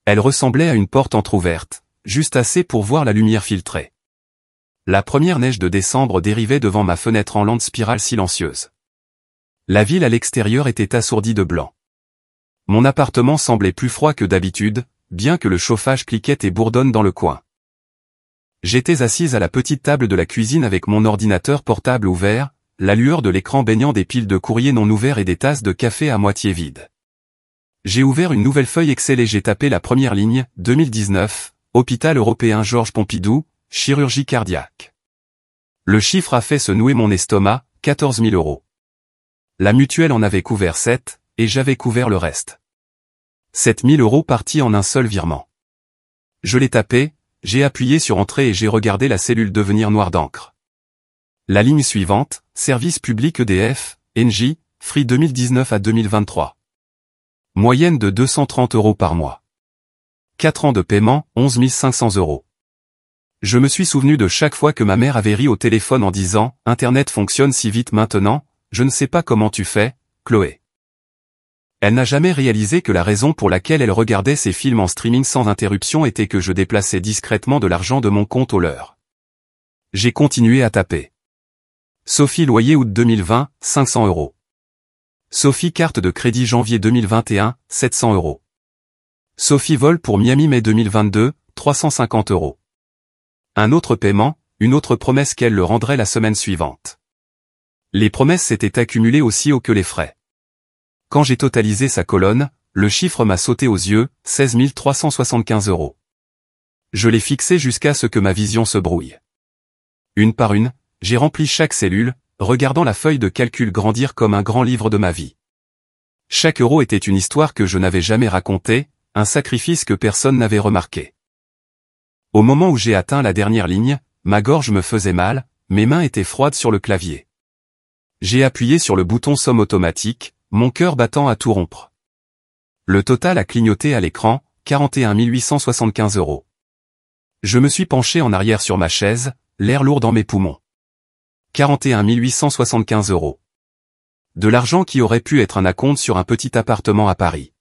Elle ressemblait à une porte entr'ouverte, juste assez pour voir la lumière filtrer. La première neige de décembre dérivait devant ma fenêtre en lente spirale silencieuse. La ville à l'extérieur était assourdie de blanc. Mon appartement semblait plus froid que d'habitude, bien que le chauffage cliquette et bourdonne dans le coin. J'étais assise à la petite table de la cuisine avec mon ordinateur portable ouvert, la lueur de l'écran baignant des piles de courriers non ouverts et des tasses de café à moitié vides. J'ai ouvert une nouvelle feuille Excel et j'ai tapé la première ligne, 2019, Hôpital européen Georges Pompidou, chirurgie cardiaque. Le chiffre a fait se nouer mon estomac, 14 000 €. La mutuelle en avait couvert 7, et j'avais couvert le reste. 7 000 € partis en un seul virement. Je l'ai tapé, j'ai appuyé sur Entrée et j'ai regardé la cellule devenir noire d'encre. La ligne suivante, Service public EDF, Engie, Free 2019 à 2023. Moyenne de 230 € par mois. 4 ans de paiement, 11 500 €. Je me suis souvenu de chaque fois que ma mère avait ri au téléphone en disant « Internet fonctionne si vite maintenant, je ne sais pas comment tu fais, Chloé ». Elle n'a jamais réalisé que la raison pour laquelle elle regardait ses films en streaming sans interruption était que je déplaçais discrètement de l'argent de mon compte au leur. J'ai continué à taper. Sophie loyer août 2020, 500 €. Sophie carte de crédit janvier 2021, 700 €. Sophie vol pour Miami mai 2022, 350 €. Un autre paiement, une autre promesse qu'elle le rendrait la semaine suivante. Les promesses s'étaient accumulées aussi haut que les frais. Quand j'ai totalisé sa colonne, le chiffre m'a sauté aux yeux, 16 375 €. Je l'ai fixé jusqu'à ce que ma vision se brouille. Une par une, j'ai rempli chaque cellule, regardant la feuille de calcul grandir comme un grand livre de ma vie. Chaque euro était une histoire que je n'avais jamais racontée, un sacrifice que personne n'avait remarqué. Au moment où j'ai atteint la dernière ligne, ma gorge me faisait mal, mes mains étaient froides sur le clavier. J'ai appuyé sur le bouton somme automatique, mon cœur battant à tout rompre. Le total a clignoté à l'écran, 41 875 €. Je me suis penché en arrière sur ma chaise, l'air lourd dans mes poumons. 41 875 €. De l'argent qui aurait pu être un acompte sur un petit appartement à Paris.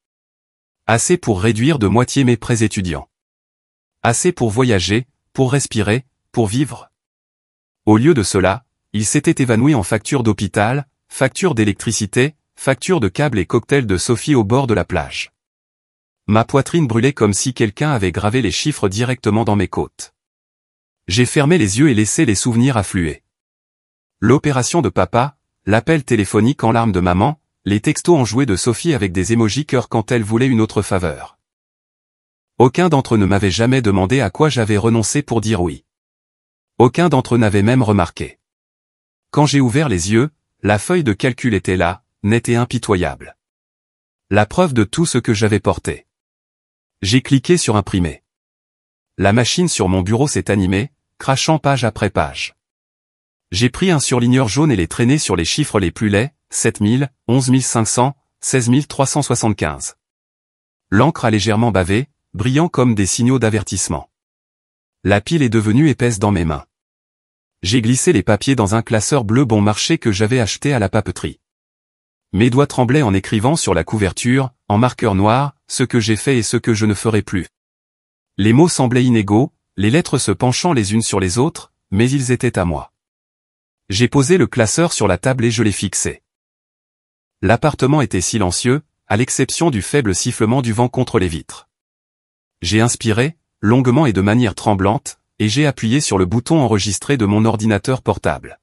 Assez pour réduire de moitié mes prêts étudiants. Assez pour voyager, pour respirer, pour vivre. Au lieu de cela, il s'était évanoui en factures d'hôpital, factures d'électricité, factures de câbles et cocktails de Sophie au bord de la plage. Ma poitrine brûlait comme si quelqu'un avait gravé les chiffres directement dans mes côtes. J'ai fermé les yeux et laissé les souvenirs affluer. L'opération de papa, l'appel téléphonique en larmes de maman, les textos enjoués de Sophie avec des émojis cœur quand elle voulait une autre faveur. Aucun d'entre eux ne m'avait jamais demandé à quoi j'avais renoncé pour dire oui. Aucun d'entre eux n'avait même remarqué. Quand j'ai ouvert les yeux, la feuille de calcul était là, nette et impitoyable. La preuve de tout ce que j'avais porté. J'ai cliqué sur imprimer. La machine sur mon bureau s'est animée, crachant page après page. J'ai pris un surligneur jaune et l'ai traîné sur les chiffres les plus laids, 7 000, 11 500, 16 375. L'encre a légèrement bavé, brillant comme des signaux d'avertissement. La pile est devenue épaisse dans mes mains. J'ai glissé les papiers dans un classeur bleu bon marché que j'avais acheté à la papeterie. Mes doigts tremblaient en écrivant sur la couverture, en marqueur noir, ce que j'ai fait et ce que je ne ferai plus. Les mots semblaient inégaux, les lettres se penchant les unes sur les autres, mais ils étaient à moi. J'ai posé le classeur sur la table et je l'ai fixé. L'appartement était silencieux, à l'exception du faible sifflement du vent contre les vitres. J'ai inspiré, longuement et de manière tremblante, et j'ai appuyé sur le bouton enregistré de mon ordinateur portable.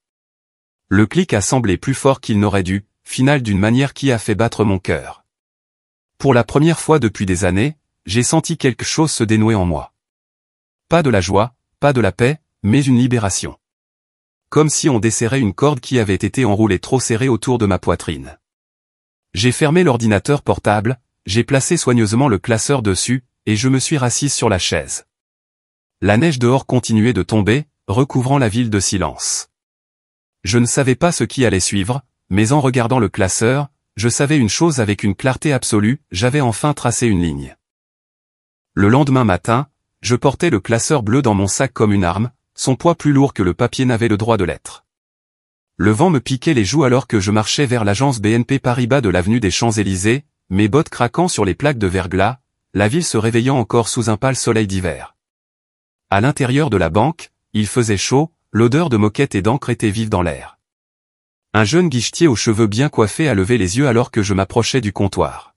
Le clic a semblé plus fort qu'il n'aurait dû, final d'une manière qui a fait battre mon cœur. Pour la première fois depuis des années, j'ai senti quelque chose se dénouer en moi. Pas de la joie, pas de la paix, mais une libération. Comme si on desserrait une corde qui avait été enroulée trop serrée autour de ma poitrine. J'ai fermé l'ordinateur portable, j'ai placé soigneusement le classeur dessus, et je me suis rassise sur la chaise. La neige dehors continuait de tomber, recouvrant la ville de silence. Je ne savais pas ce qui allait suivre, mais en regardant le classeur, je savais une chose avec une clarté absolue, j'avais enfin tracé une ligne. Le lendemain matin, je portais le classeur bleu dans mon sac comme une arme, son poids plus lourd que le papier n'avait le droit de l'être. Le vent me piquait les joues alors que je marchais vers l'agence BNP Paribas de l'avenue des Champs-Élysées, mes bottes craquant sur les plaques de verglas, la ville se réveillant encore sous un pâle soleil d'hiver. À l'intérieur de la banque, il faisait chaud, l'odeur de moquette et d'encre était vive dans l'air. Un jeune guichetier aux cheveux bien coiffés a levé les yeux alors que je m'approchais du comptoir.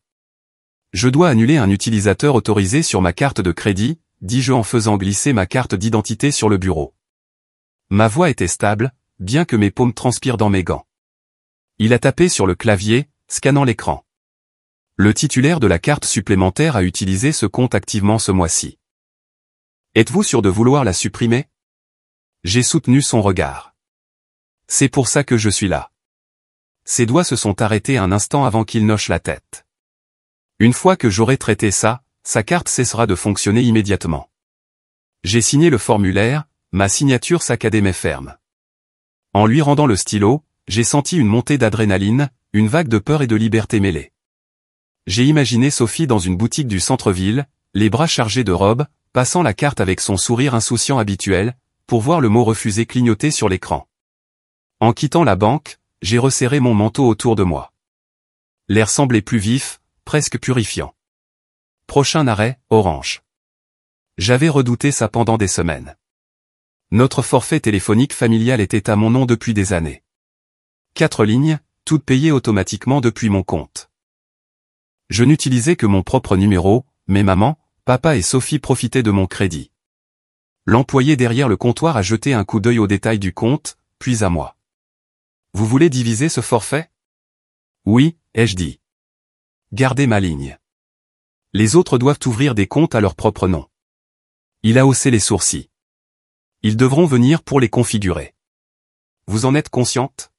Je dois annuler un utilisateur autorisé sur ma carte de crédit, dis-je en faisant glisser ma carte d'identité sur le bureau. Ma voix était stable, bien que mes paumes transpirent dans mes gants. Il a tapé sur le clavier, scannant l'écran. Le titulaire de la carte supplémentaire a utilisé ce compte activement ce mois-ci. Êtes-vous sûr de vouloir la supprimer ? J'ai soutenu son regard. C'est pour ça que je suis là. ses doigts se sont arrêtés un instant avant qu'il n'hoche la tête. Une fois que j'aurai traité ça, sa carte cessera de fonctionner immédiatement. J'ai signé le formulaire, ma signature saccadée mais ferme. En lui rendant le stylo, j'ai senti une montée d'adrénaline, une vague de peur et de liberté mêlée. J'ai imaginé Sophie dans une boutique du centre-ville, les bras chargés de robes, passant la carte avec son sourire insouciant habituel, pour voir le mot refusé clignoter sur l'écran. En quittant la banque, j'ai resserré mon manteau autour de moi. L'air semblait plus vif, presque purifiant. Prochain arrêt, Orange. J'avais redouté ça pendant des semaines. Notre forfait téléphonique familial était à mon nom depuis des années. 4 lignes, toutes payées automatiquement depuis mon compte. Je n'utilisais que mon propre numéro, mais maman, papa et Sophie profitaient de mon crédit. L'employé derrière le comptoir a jeté un coup d'œil aux détails du compte, puis à moi. Vous voulez diviser ce forfait? Oui, ai-je dit. Gardez ma ligne. Les autres doivent ouvrir des comptes à leur propre nom. Il a haussé les sourcils. Ils devront venir pour les configurer. Vous en êtes consciente?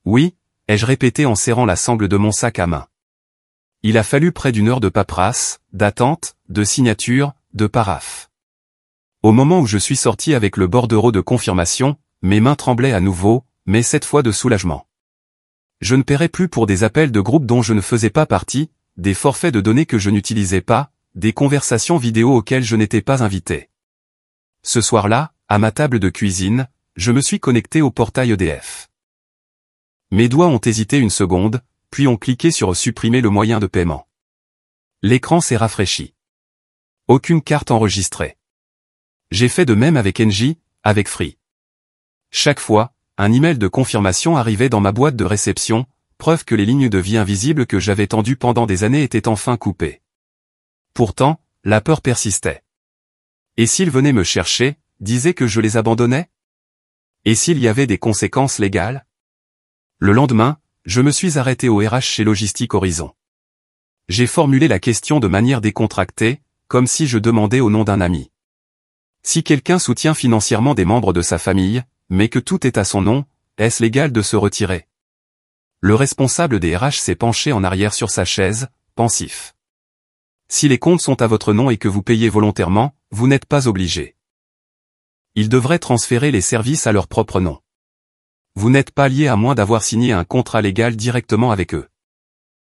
Oui, ai-je répété en serrant la sangle de mon sac à main. Il a fallu près d'1 heure de paperasse, d'attente, de signature, de paraphe. Au moment où je suis sorti avec le bordereau de confirmation, mes mains tremblaient à nouveau, mais cette fois de soulagement. Je ne paierai plus pour des appels de groupe dont je ne faisais pas partie, des forfaits de données que je n'utilisais pas, des conversations vidéo auxquelles je n'étais pas invité. Ce soir-là, à ma table de cuisine, je me suis connecté au portail EDF. Mes doigts ont hésité une seconde, puis ont cliqué sur supprimer le moyen de paiement. L'écran s'est rafraîchi. Aucune carte enregistrée. J'ai fait de même avec Engie, avec Free. Chaque fois, un email de confirmation arrivait dans ma boîte de réception, preuve que les lignes de vie invisibles que j'avais tendues pendant des années étaient enfin coupées. Pourtant, la peur persistait. Et s'ils venaient me chercher, disaient que je les abandonnais? Et s'il y avait des conséquences légales? Le lendemain, je me suis arrêté au RH chez Logistique Horizon. J'ai formulé la question de manière décontractée, comme si je demandais au nom d'un ami. Si quelqu'un soutient financièrement des membres de sa famille, mais que tout est à son nom, est-ce légal de se retirer? Le responsable des RH s'est penché en arrière sur sa chaise, pensif. Si les comptes sont à votre nom et que vous payez volontairement, vous n'êtes pas obligé. Ils devraient transférer les services à leur propre nom. Vous n'êtes pas lié à moins d'avoir signé un contrat légal directement avec eux.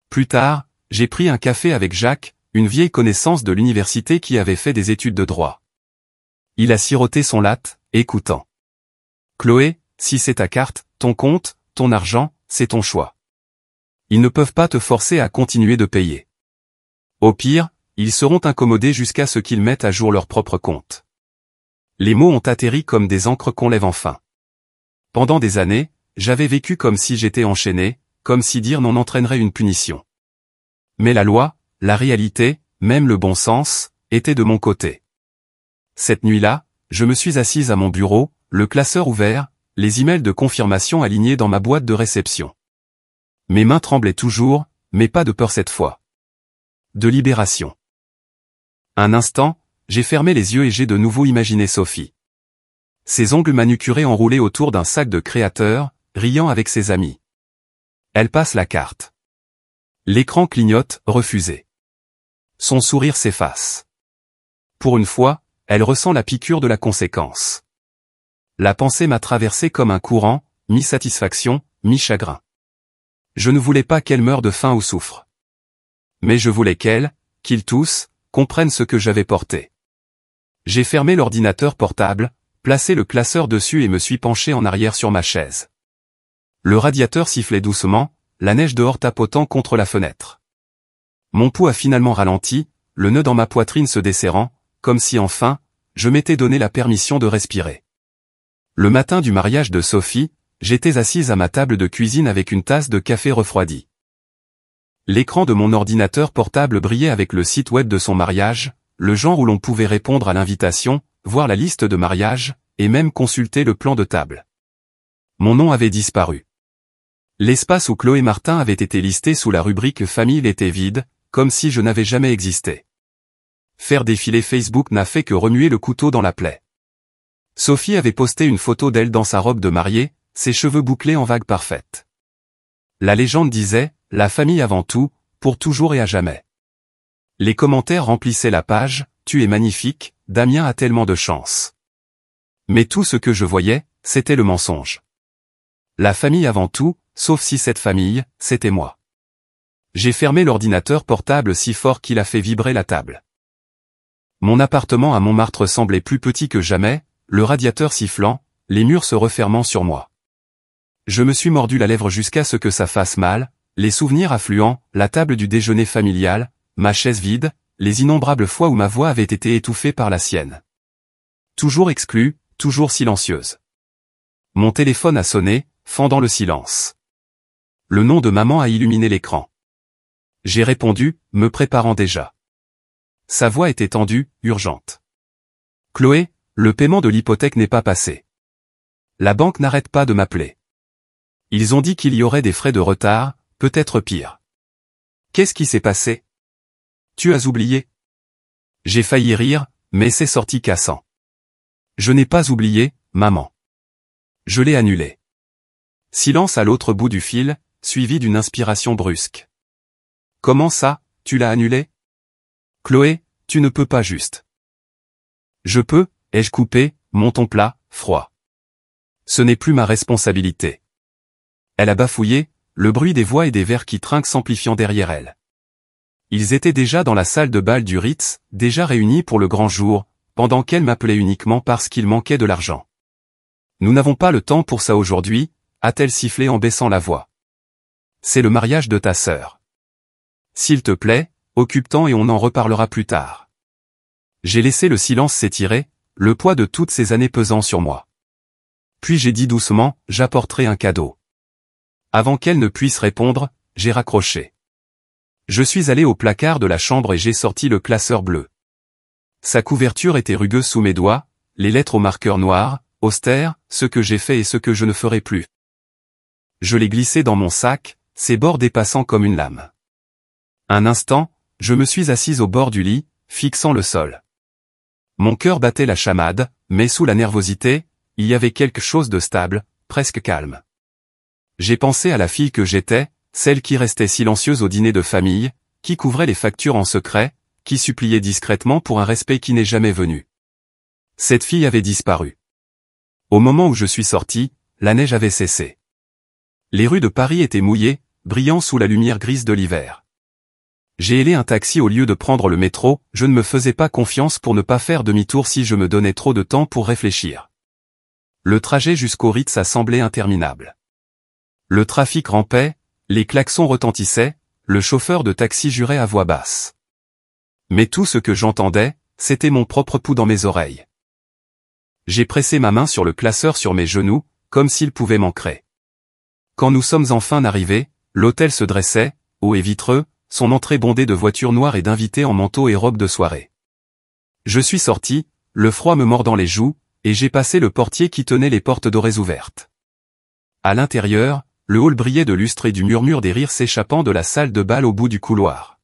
Plus tard, j'ai pris un café avec Jacques, une vieille connaissance de l'université qui avait fait des études de droit. Il a siroté son latte, écoutant. Chloé, si c'est ta carte, ton compte, ton argent, c'est ton choix. Ils ne peuvent pas te forcer à continuer de payer. Au pire, ils seront incommodés jusqu'à ce qu'ils mettent à jour leur propre compte. Les mots ont atterri comme des encres qu'on lève enfin. Pendant des années, j'avais vécu comme si j'étais enchaîné, comme si dire non entraînerait une punition. Mais la loi, la réalité, même le bon sens, étaient de mon côté. Cette nuit-là, je me suis assise à mon bureau, le classeur ouvert, les emails de confirmation alignés dans ma boîte de réception. Mes mains tremblaient toujours, mais pas de peur cette fois. De libération. Un instant, j'ai fermé les yeux et j'ai de nouveau imaginé Sophie. Ses ongles manucurés enroulés autour d'un sac de créateur, riant avec ses amis. Elle passe la carte. L'écran clignote, refusé. Son sourire s'efface. Pour une fois, elle ressent la piqûre de la conséquence. La pensée m'a traversé comme un courant, mi-satisfaction, mi-chagrin. Je ne voulais pas qu'elle meure de faim ou souffre. Mais je voulais qu'ils tous, comprennent ce que j'avais porté. J'ai fermé l'ordinateur portable, placé le classeur dessus et me suis penché en arrière sur ma chaise. Le radiateur sifflait doucement, la neige dehors tapotant contre la fenêtre. Mon pouls a finalement ralenti, le nœud dans ma poitrine se desserrant, comme si enfin, je m'étais donné la permission de respirer. Le matin du mariage de Sophie, j'étais assise à ma table de cuisine avec une tasse de café refroidi. L'écran de mon ordinateur portable brillait avec le site web de son mariage, le genre où l'on pouvait répondre à l'invitation, voir la liste de mariage, et même consulter le plan de table. Mon nom avait disparu. L'espace où Chloé Martin avait été listée sous la rubrique Famille était vide, comme si je n'avais jamais existé. Faire défiler Facebook n'a fait que remuer le couteau dans la plaie. Sophie avait posté une photo d'elle dans sa robe de mariée, ses cheveux bouclés en vague parfaite. La légende disait, la famille avant tout, pour toujours et à jamais. Les commentaires remplissaient la page, tu es magnifique, Damien a tellement de chance. Mais tout ce que je voyais, c'était le mensonge. La famille avant tout, sauf si cette famille, c'était moi. J'ai fermé l'ordinateur portable si fort qu'il a fait vibrer la table. Mon appartement à Montmartre semblait plus petit que jamais, le radiateur sifflant, les murs se refermant sur moi. Je me suis mordu la lèvre jusqu'à ce que ça fasse mal, les souvenirs affluents, la table du déjeuner familial, ma chaise vide, les innombrables fois où ma voix avait été étouffée par la sienne. Toujours exclue, toujours silencieuse. Mon téléphone a sonné, fendant le silence. Le nom de maman a illuminé l'écran. J'ai répondu, me préparant déjà. Sa voix était tendue, urgente. Chloé, le paiement de l'hypothèque n'est pas passé. La banque n'arrête pas de m'appeler. Ils ont dit qu'il y aurait des frais de retard, peut-être pire. Qu'est-ce qui s'est passé? Tu as oublié? J'ai failli rire, mais c'est sorti cassant. Je n'ai pas oublié, maman. Je l'ai annulé. Silence à l'autre bout du fil, suivi d'une inspiration brusque. Comment ça, tu l'as annulé? Chloé, tu ne peux pas juste. Je peux, ai-je coupé, mon ton plat, froid. Ce n'est plus ma responsabilité. Elle a bafouillé, le bruit des voix et des verres qui trinquent s'amplifiant derrière elle. Ils étaient déjà dans la salle de bal du Ritz, déjà réunis pour le grand jour, pendant qu'elle m'appelait uniquement parce qu'il manquait de l'argent. Nous n'avons pas le temps pour ça aujourd'hui, a-t-elle sifflé en baissant la voix. C'est le mariage de ta sœur. S'il te plaît, occupe-t'en et on en reparlera plus tard. J'ai laissé le silence s'étirer, le poids de toutes ces années pesant sur moi. Puis j'ai dit doucement, j'apporterai un cadeau. Avant qu'elle ne puisse répondre, j'ai raccroché. Je suis allé au placard de la chambre et j'ai sorti le classeur bleu. Sa couverture était rugueuse sous mes doigts, les lettres au marqueur noir, austère, ce que j'ai fait et ce que je ne ferai plus. Je l'ai glissé dans mon sac, ses bords dépassant comme une lame. Un instant, je me suis assise au bord du lit, fixant le sol. Mon cœur battait la chamade, mais sous la nervosité, il y avait quelque chose de stable, presque calme. J'ai pensé à la fille que j'étais, celle qui restait silencieuse au dîner de famille, qui couvrait les factures en secret, qui suppliait discrètement pour un respect qui n'est jamais venu. Cette fille avait disparu. Au moment où je suis sorti, la neige avait cessé. Les rues de Paris étaient mouillées, brillant sous la lumière grise de l'hiver. J'ai hélé un taxi au lieu de prendre le métro, je ne me faisais pas confiance pour ne pas faire demi-tour si je me donnais trop de temps pour réfléchir. Le trajet jusqu'au Ritz a semblé interminable. Le trafic rampait, les klaxons retentissaient, le chauffeur de taxi jurait à voix basse. Mais tout ce que j'entendais, c'était mon propre pouls dans mes oreilles. J'ai pressé ma main sur le classeur sur mes genoux, comme s'il pouvait m'ancrer. Quand nous sommes enfin arrivés, l'hôtel se dressait, haut et vitreux, son entrée bondée de voitures noires et d'invités en manteau et robe de soirée. Je suis sorti, le froid me mordant les joues, et j'ai passé le portier qui tenait les portes dorées ouvertes. À l'intérieur, le hall brillait de lustre et du murmure des rires s'échappant de la salle de bal au bout du couloir.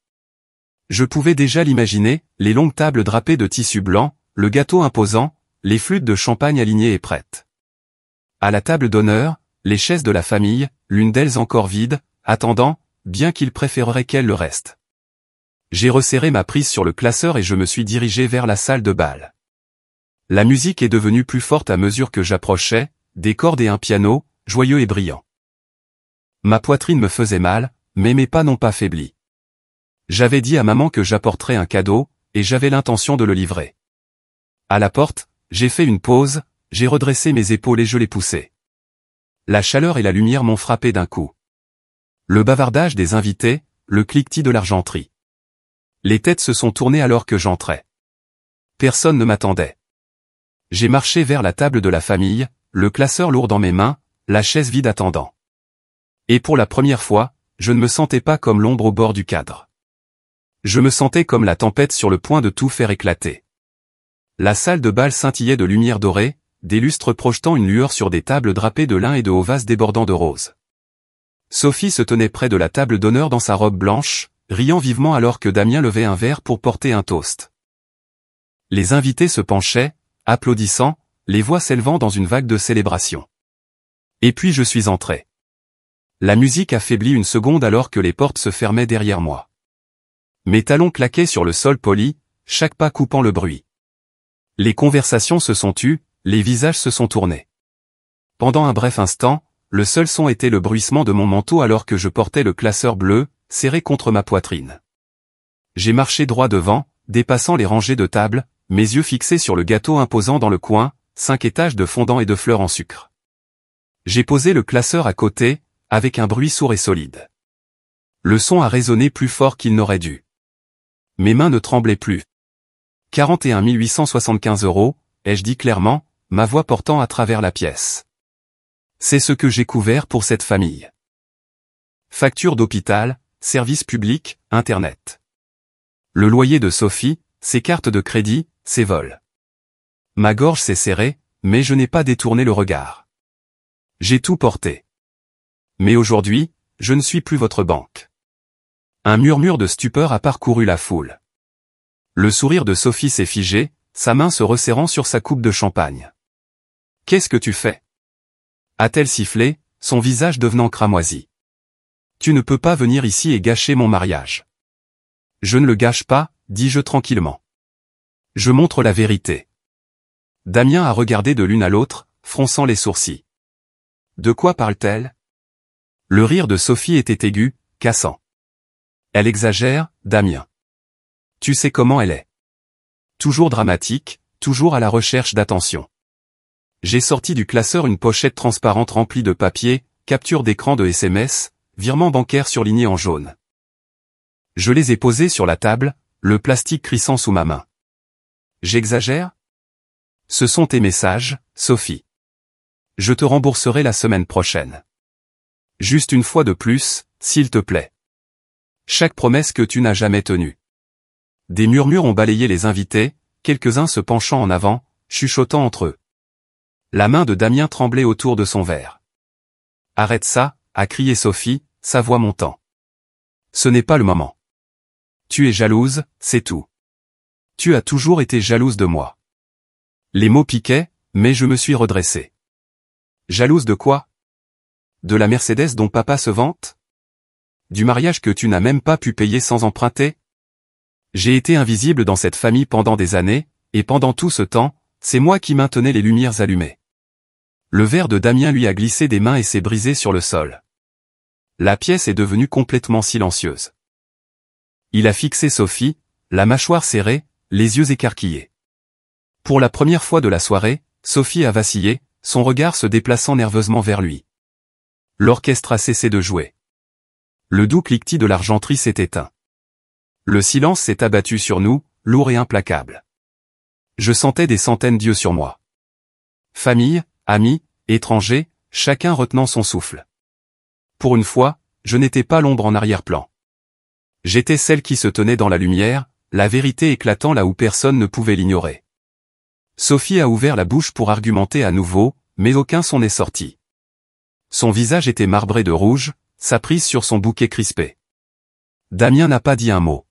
Je pouvais déjà l'imaginer, les longues tables drapées de tissu blanc, le gâteau imposant, les flûtes de champagne alignées et prêtes. À la table d'honneur, les chaises de la famille, l'une d'elles encore vide, attendant, bien qu'il préférerait qu'elle le reste. J'ai resserré ma prise sur le classeur et je me suis dirigé vers la salle de bal. La musique est devenue plus forte à mesure que j'approchais, des cordes et un piano, joyeux et brillant. Ma poitrine me faisait mal, mais mes pas n'ont pas faibli. J'avais dit à maman que j'apporterais un cadeau, et j'avais l'intention de le livrer. À la porte, j'ai fait une pause, j'ai redressé mes épaules et je les poussais. La chaleur et la lumière m'ont frappé d'un coup. Le bavardage des invités, le cliquetis de l'argenterie. Les têtes se sont tournées alors que j'entrais. Personne ne m'attendait. J'ai marché vers la table de la famille, le classeur lourd dans mes mains, la chaise vide attendant. Et pour la première fois, je ne me sentais pas comme l'ombre au bord du cadre. Je me sentais comme la tempête sur le point de tout faire éclater. La salle de bal scintillait de lumière dorée, des lustres projetant une lueur sur des tables drapées de lin et de hauts vases débordant de roses. Sophie se tenait près de la table d'honneur dans sa robe blanche, riant vivement alors que Damien levait un verre pour porter un toast. Les invités se penchaient, applaudissant, les voix s'élevant dans une vague de célébration. Et puis je suis entré. La musique affaiblit une seconde alors que les portes se fermaient derrière moi. Mes talons claquaient sur le sol poli, chaque pas coupant le bruit. Les conversations se sont tues, les visages se sont tournés. Pendant un bref instant, le seul son était le bruissement de mon manteau alors que je portais le classeur bleu, serré contre ma poitrine. J'ai marché droit devant, dépassant les rangées de tables, mes yeux fixés sur le gâteau imposant dans le coin, 5 étages de fondant et de fleurs en sucre. J'ai posé le classeur à côté, avec un bruit sourd et solide. Le son a résonné plus fort qu'il n'aurait dû. Mes mains ne tremblaient plus. 41 875 €, ai-je dit clairement, ma voix portant à travers la pièce. C'est ce que j'ai couvert pour cette famille. Facture d'hôpital, service public, Internet. Le loyer de Sophie, ses cartes de crédit, ses vols. Ma gorge s'est serrée, mais je n'ai pas détourné le regard. J'ai tout porté. Mais aujourd'hui, je ne suis plus votre banque. Un murmure de stupeur a parcouru la foule. Le sourire de Sophie s'est figé, sa main se resserrant sur sa coupe de champagne. « Qu'est-ce que tu fais » a-t-elle sifflé, son visage devenant cramoisi. « Tu ne peux pas venir ici et gâcher mon mariage. » « Je ne le gâche pas, dis-je tranquillement. Je montre la vérité. » Damien a regardé de l'une à l'autre, fronçant les sourcils. De quoi parle-t-elle? Le rire de Sophie était aigu, cassant. Elle exagère, Damien. Tu sais comment elle est. Toujours dramatique, toujours à la recherche d'attention. J'ai sorti du classeur une pochette transparente remplie de papier, capture d'écran de SMS, virement bancaire surligné en jaune. Je les ai posés sur la table, le plastique crissant sous ma main. J'exagère? Ce sont tes messages, Sophie. Je te rembourserai la semaine prochaine. Juste une fois de plus, s'il te plaît. Chaque promesse que tu n'as jamais tenue. Des murmures ont balayé les invités, quelques-uns se penchant en avant, chuchotant entre eux. La main de Damien tremblait autour de son verre. « Arrête ça » a crié Sophie, sa voix montant. « Ce n'est pas le moment. Tu es jalouse, c'est tout. Tu as toujours été jalouse de moi. » Les mots piquaient, mais je me suis redressé. Jalouse de quoi? De la Mercedes dont papa se vante? Du mariage que tu n'as même pas pu payer sans emprunter? J'ai été invisible dans cette famille pendant des années, et pendant tout ce temps, c'est moi qui maintenais les lumières allumées. Le verre de Damien lui a glissé des mains et s'est brisé sur le sol. La pièce est devenue complètement silencieuse. Il a fixé Sophie, la mâchoire serrée, les yeux écarquillés. Pour la première fois de la soirée, Sophie a vacillé, son regard se déplaçant nerveusement vers lui. L'orchestre a cessé de jouer. Le doux cliquetis de l'argenterie s'est éteint. Le silence s'est abattu sur nous, lourd et implacable. Je sentais des centaines d'yeux sur moi. Famille, amis, étrangers, chacun retenant son souffle. Pour une fois, je n'étais pas l'ombre en arrière-plan. J'étais celle qui se tenait dans la lumière, la vérité éclatant là où personne ne pouvait l'ignorer. Sophie a ouvert la bouche pour argumenter à nouveau, mais aucun son n'est sorti. Son visage était marbré de rouge, sa prise sur son bouquet crispé. Damien n'a pas dit un mot.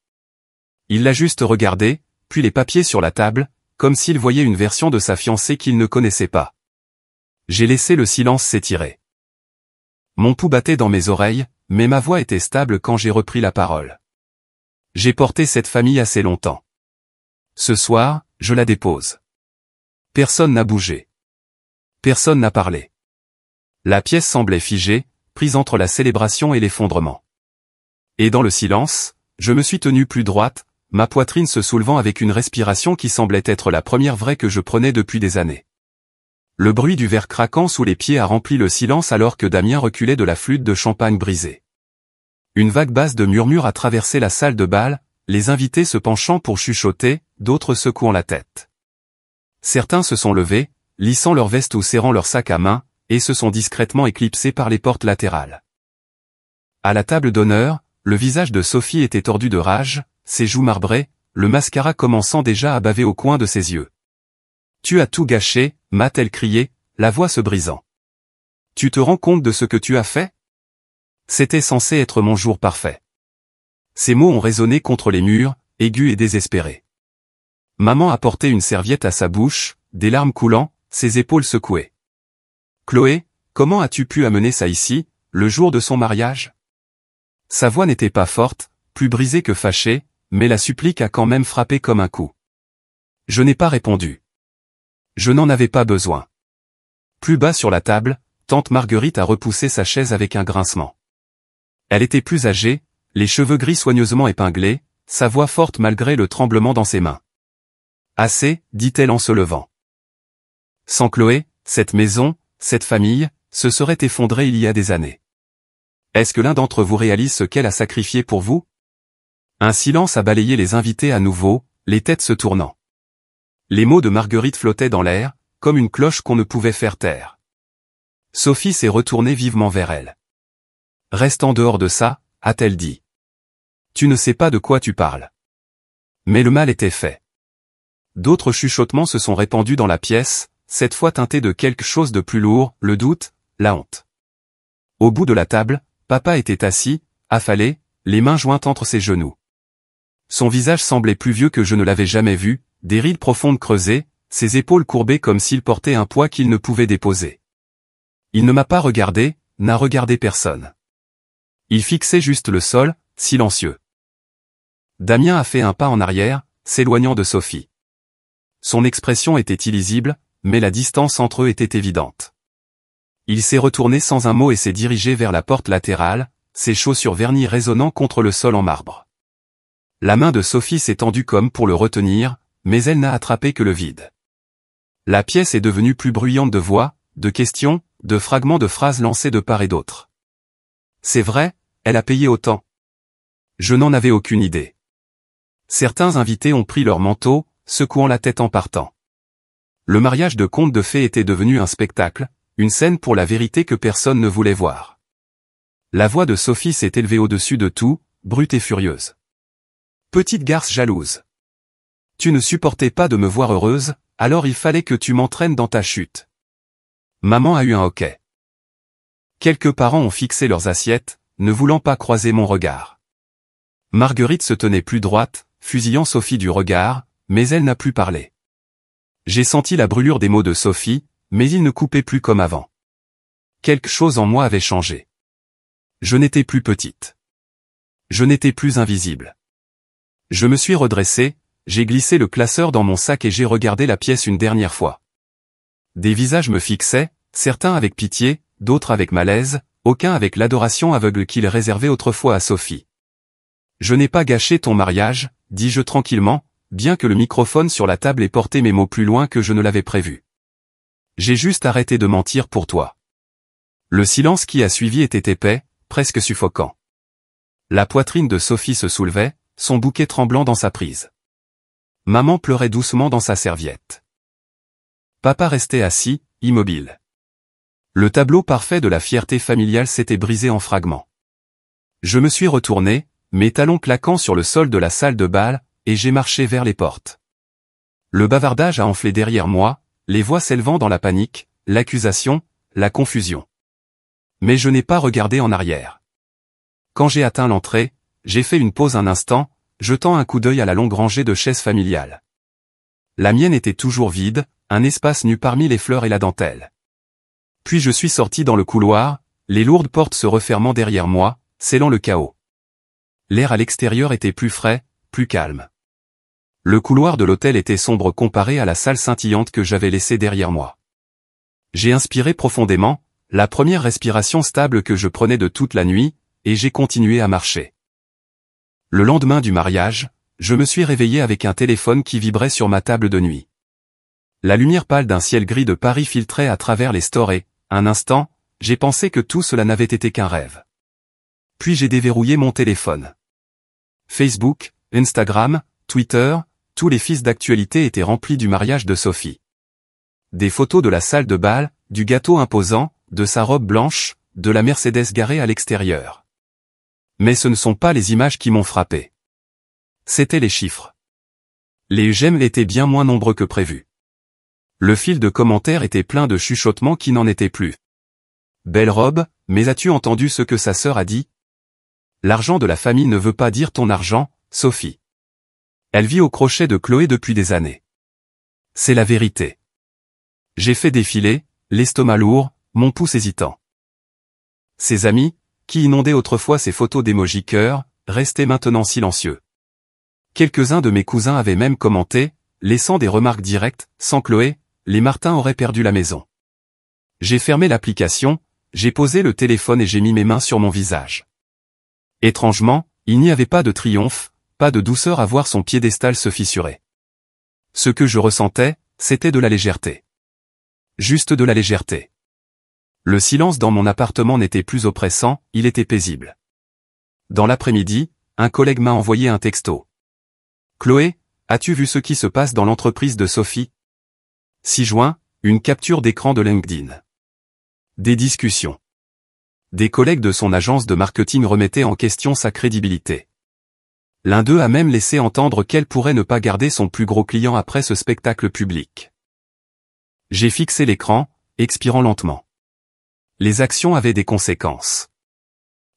Il l'a juste regardé, puis les papiers sur la table, comme s'il voyait une version de sa fiancée qu'il ne connaissait pas. J'ai laissé le silence s'étirer. Mon pouls battait dans mes oreilles, mais ma voix était stable quand j'ai repris la parole. J'ai porté cette famille assez longtemps. Ce soir, je la dépose. Personne n'a bougé. Personne n'a parlé. La pièce semblait figée, prise entre la célébration et l'effondrement. Et dans le silence, je me suis tenue plus droite, ma poitrine se soulevant avec une respiration qui semblait être la première vraie que je prenais depuis des années. Le bruit du verre craquant sous les pieds a rempli le silence alors que Damien reculait de la flûte de champagne brisée. Une vague basse de murmures a traversé la salle de bal, les invités se penchant pour chuchoter, d'autres secouant la tête. Certains se sont levés, lissant leur veste ou serrant leur sac à main, et se sont discrètement éclipsés par les portes latérales. À la table d'honneur, le visage de Sophie était tordu de rage, ses joues marbrées, le mascara commençant déjà à baver au coin de ses yeux. « Tu as tout gâché » m'a-t-elle crié, la voix se brisant. « Tu te rends compte de ce que tu as fait ? C'était censé être mon jour parfait. » Ces mots ont résonné contre les murs, aigus et désespérés. Maman a porté une serviette à sa bouche, des larmes coulant, ses épaules secouées. « Chloé, comment as-tu pu amener ça ici ?» le jour de son mariage? Sa voix n'était pas forte, plus brisée que fâchée, mais la supplique a quand même frappé comme un coup. Je n'ai pas répondu. Je n'en avais pas besoin. Plus bas sur la table, tante Marguerite a repoussé sa chaise avec un grincement. Elle était plus âgée, les cheveux gris soigneusement épinglés, sa voix forte malgré le tremblement dans ses mains. Assez, dit-elle en se levant. Sans Chloé, cette maison, cette famille, se serait effondrée il y a des années. Est-ce que l'un d'entre vous réalise ce qu'elle a sacrifié pour vous? Un silence a balayé les invités à nouveau, les têtes se tournant. Les mots de Marguerite flottaient dans l'air, comme une cloche qu'on ne pouvait faire taire. Sophie s'est retournée vivement vers elle. Reste en dehors de ça, a-t-elle dit. Tu ne sais pas de quoi tu parles. Mais le mal était fait. D'autres chuchotements se sont répandus dans la pièce, cette fois teintés de quelque chose de plus lourd, le doute, la honte. Au bout de la table, papa était assis, affalé, les mains jointes entre ses genoux. Son visage semblait plus vieux que je ne l'avais jamais vu, des rides profondes creusées, ses épaules courbées comme s'il portait un poids qu'il ne pouvait déposer. Il ne m'a pas regardé, n'a regardé personne. Il fixait juste le sol, silencieux. Damien a fait un pas en arrière, s'éloignant de Sophie. Son expression était illisible, mais la distance entre eux était évidente. Il s'est retourné sans un mot et s'est dirigé vers la porte latérale, ses chaussures vernies résonnant contre le sol en marbre. La main de Sophie s'est tendue comme pour le retenir, mais elle n'a attrapé que le vide. La pièce est devenue plus bruyante de voix, de questions, de fragments de phrases lancées de part et d'autre. C'est vrai, elle a payé autant. Je n'en avais aucune idée. Certains invités ont pris leur manteau, secouant la tête en partant. Le mariage de conte de fées était devenu un spectacle, une scène pour la vérité que personne ne voulait voir. La voix de Sophie s'est élevée au-dessus de tout, brute et furieuse. Petite garce jalouse. Tu ne supportais pas de me voir heureuse, alors il fallait que tu m'entraînes dans ta chute. Maman a eu un hoquet. Quelques parents ont fixé leurs assiettes, ne voulant pas croiser mon regard. Marguerite se tenait plus droite, fusillant Sophie du regard, mais elle n'a plus parlé. J'ai senti la brûlure des mots de Sophie, mais ils ne coupaient plus comme avant. Quelque chose en moi avait changé. Je n'étais plus petite. Je n'étais plus invisible. Je me suis redressé, j'ai glissé le classeur dans mon sac et j'ai regardé la pièce une dernière fois. Des visages me fixaient, certains avec pitié, d'autres avec malaise, aucun avec l'adoration aveugle qu'il réservait autrefois à Sophie. Je n'ai pas gâché ton mariage, dis-je tranquillement, bien que le microphone sur la table ait porté mes mots plus loin que je ne l'avais prévu. J'ai juste arrêté de mentir pour toi. Le silence qui a suivi était épais, presque suffocant. La poitrine de Sophie se soulevait, son bouquet tremblant dans sa prise. Maman pleurait doucement dans sa serviette. Papa restait assis, immobile. Le tableau parfait de la fierté familiale s'était brisé en fragments. Je me suis retourné, mes talons claquant sur le sol de la salle de bal, et j'ai marché vers les portes. Le bavardage a enflé derrière moi, les voix s'élevant dans la panique, l'accusation, la confusion. Mais je n'ai pas regardé en arrière. Quand j'ai atteint l'entrée, j'ai fait une pause un instant, jetant un coup d'œil à la longue rangée de chaises familiales. La mienne était toujours vide, un espace nu parmi les fleurs et la dentelle. Puis je suis sorti dans le couloir, les lourdes portes se refermant derrière moi, scellant le chaos. L'air à l'extérieur était plus frais, plus calme. Le couloir de l'hôtel était sombre comparé à la salle scintillante que j'avais laissée derrière moi. J'ai inspiré profondément, la première respiration stable que je prenais de toute la nuit, et j'ai continué à marcher. Le lendemain du mariage, je me suis réveillé avec un téléphone qui vibrait sur ma table de nuit. La lumière pâle d'un ciel gris de Paris filtrait à travers les stores et, un instant, j'ai pensé que tout cela n'avait été qu'un rêve. Puis j'ai déverrouillé mon téléphone. Facebook, Instagram, Twitter, tous les fils d'actualité étaient remplis du mariage de Sophie. Des photos de la salle de bal, du gâteau imposant, de sa robe blanche, de la Mercedes garée à l'extérieur. Mais ce ne sont pas les images qui m'ont frappé. C'étaient les chiffres. Les j'aime étaient bien moins nombreux que prévu. Le fil de commentaires était plein de chuchotements qui n'en étaient plus. Belle robe, mais as-tu entendu ce que sa sœur a dit? L'argent de la famille ne veut pas dire ton argent, Sophie. Elle vit au crochet de Chloé depuis des années. C'est la vérité. J'ai fait défiler, l'estomac lourd, mon pouce hésitant. Ses amis, qui inondaient autrefois ses photos d'émoji cœur, restaient maintenant silencieux. Quelques-uns de mes cousins avaient même commenté, laissant des remarques directes, sans Chloé, les Martin auraient perdu la maison. J'ai fermé l'application, j'ai posé le téléphone et j'ai mis mes mains sur mon visage. Étrangement, il n'y avait pas de triomphe, pas de douceur à voir son piédestal se fissurer. Ce que je ressentais, c'était de la légèreté. Juste de la légèreté. Le silence dans mon appartement n'était plus oppressant, il était paisible. Dans l'après-midi, un collègue m'a envoyé un texto. « Chloé, as-tu vu ce qui se passe dans l'entreprise de Sophie ?» 6 juin, une capture d'écran de LinkedIn. Des discussions. Des collègues de son agence de marketing remettaient en question sa crédibilité. L'un d'eux a même laissé entendre qu'elle pourrait ne pas garder son plus gros client après ce spectacle public. J'ai fixé l'écran, expirant lentement. Les actions avaient des conséquences.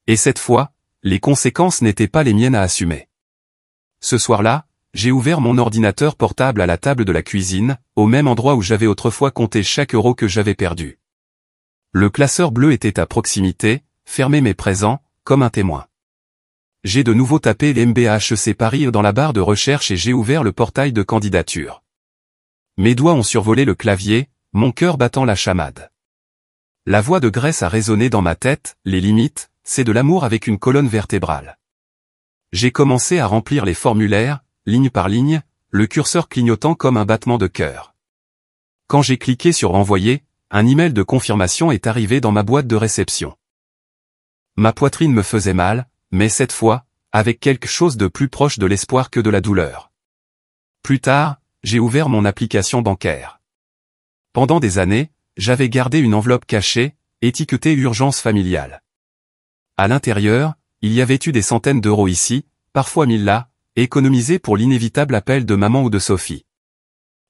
Et cette fois, les conséquences n'étaient pas les miennes à assumer. Ce soir-là, j'ai ouvert mon ordinateur portable à la table de la cuisine, au même endroit où j'avais autrefois compté chaque euro que j'avais perdu. Le classeur bleu était à proximité, fermé mais présent, comme un témoin. J'ai de nouveau tapé l'MBA-HEC Paris dans la barre de recherche et j'ai ouvert le portail de candidature. Mes doigts ont survolé le clavier, mon cœur battant la chamade. La voix de Grèce a résonné dans ma tête, les limites, c'est de l'amour avec une colonne vertébrale. J'ai commencé à remplir les formulaires, ligne par ligne, le curseur clignotant comme un battement de cœur. Quand j'ai cliqué sur envoyer, un email de confirmation est arrivé dans ma boîte de réception. Ma poitrine me faisait mal, mais cette fois, avec quelque chose de plus proche de l'espoir que de la douleur. Plus tard, j'ai ouvert mon application bancaire. Pendant des années, j'avais gardé une enveloppe cachée, étiquetée urgence familiale. À l'intérieur, il y avait eu des centaines d'euros ici, parfois 1000 là, économisés pour l'inévitable appel de maman ou de Sophie.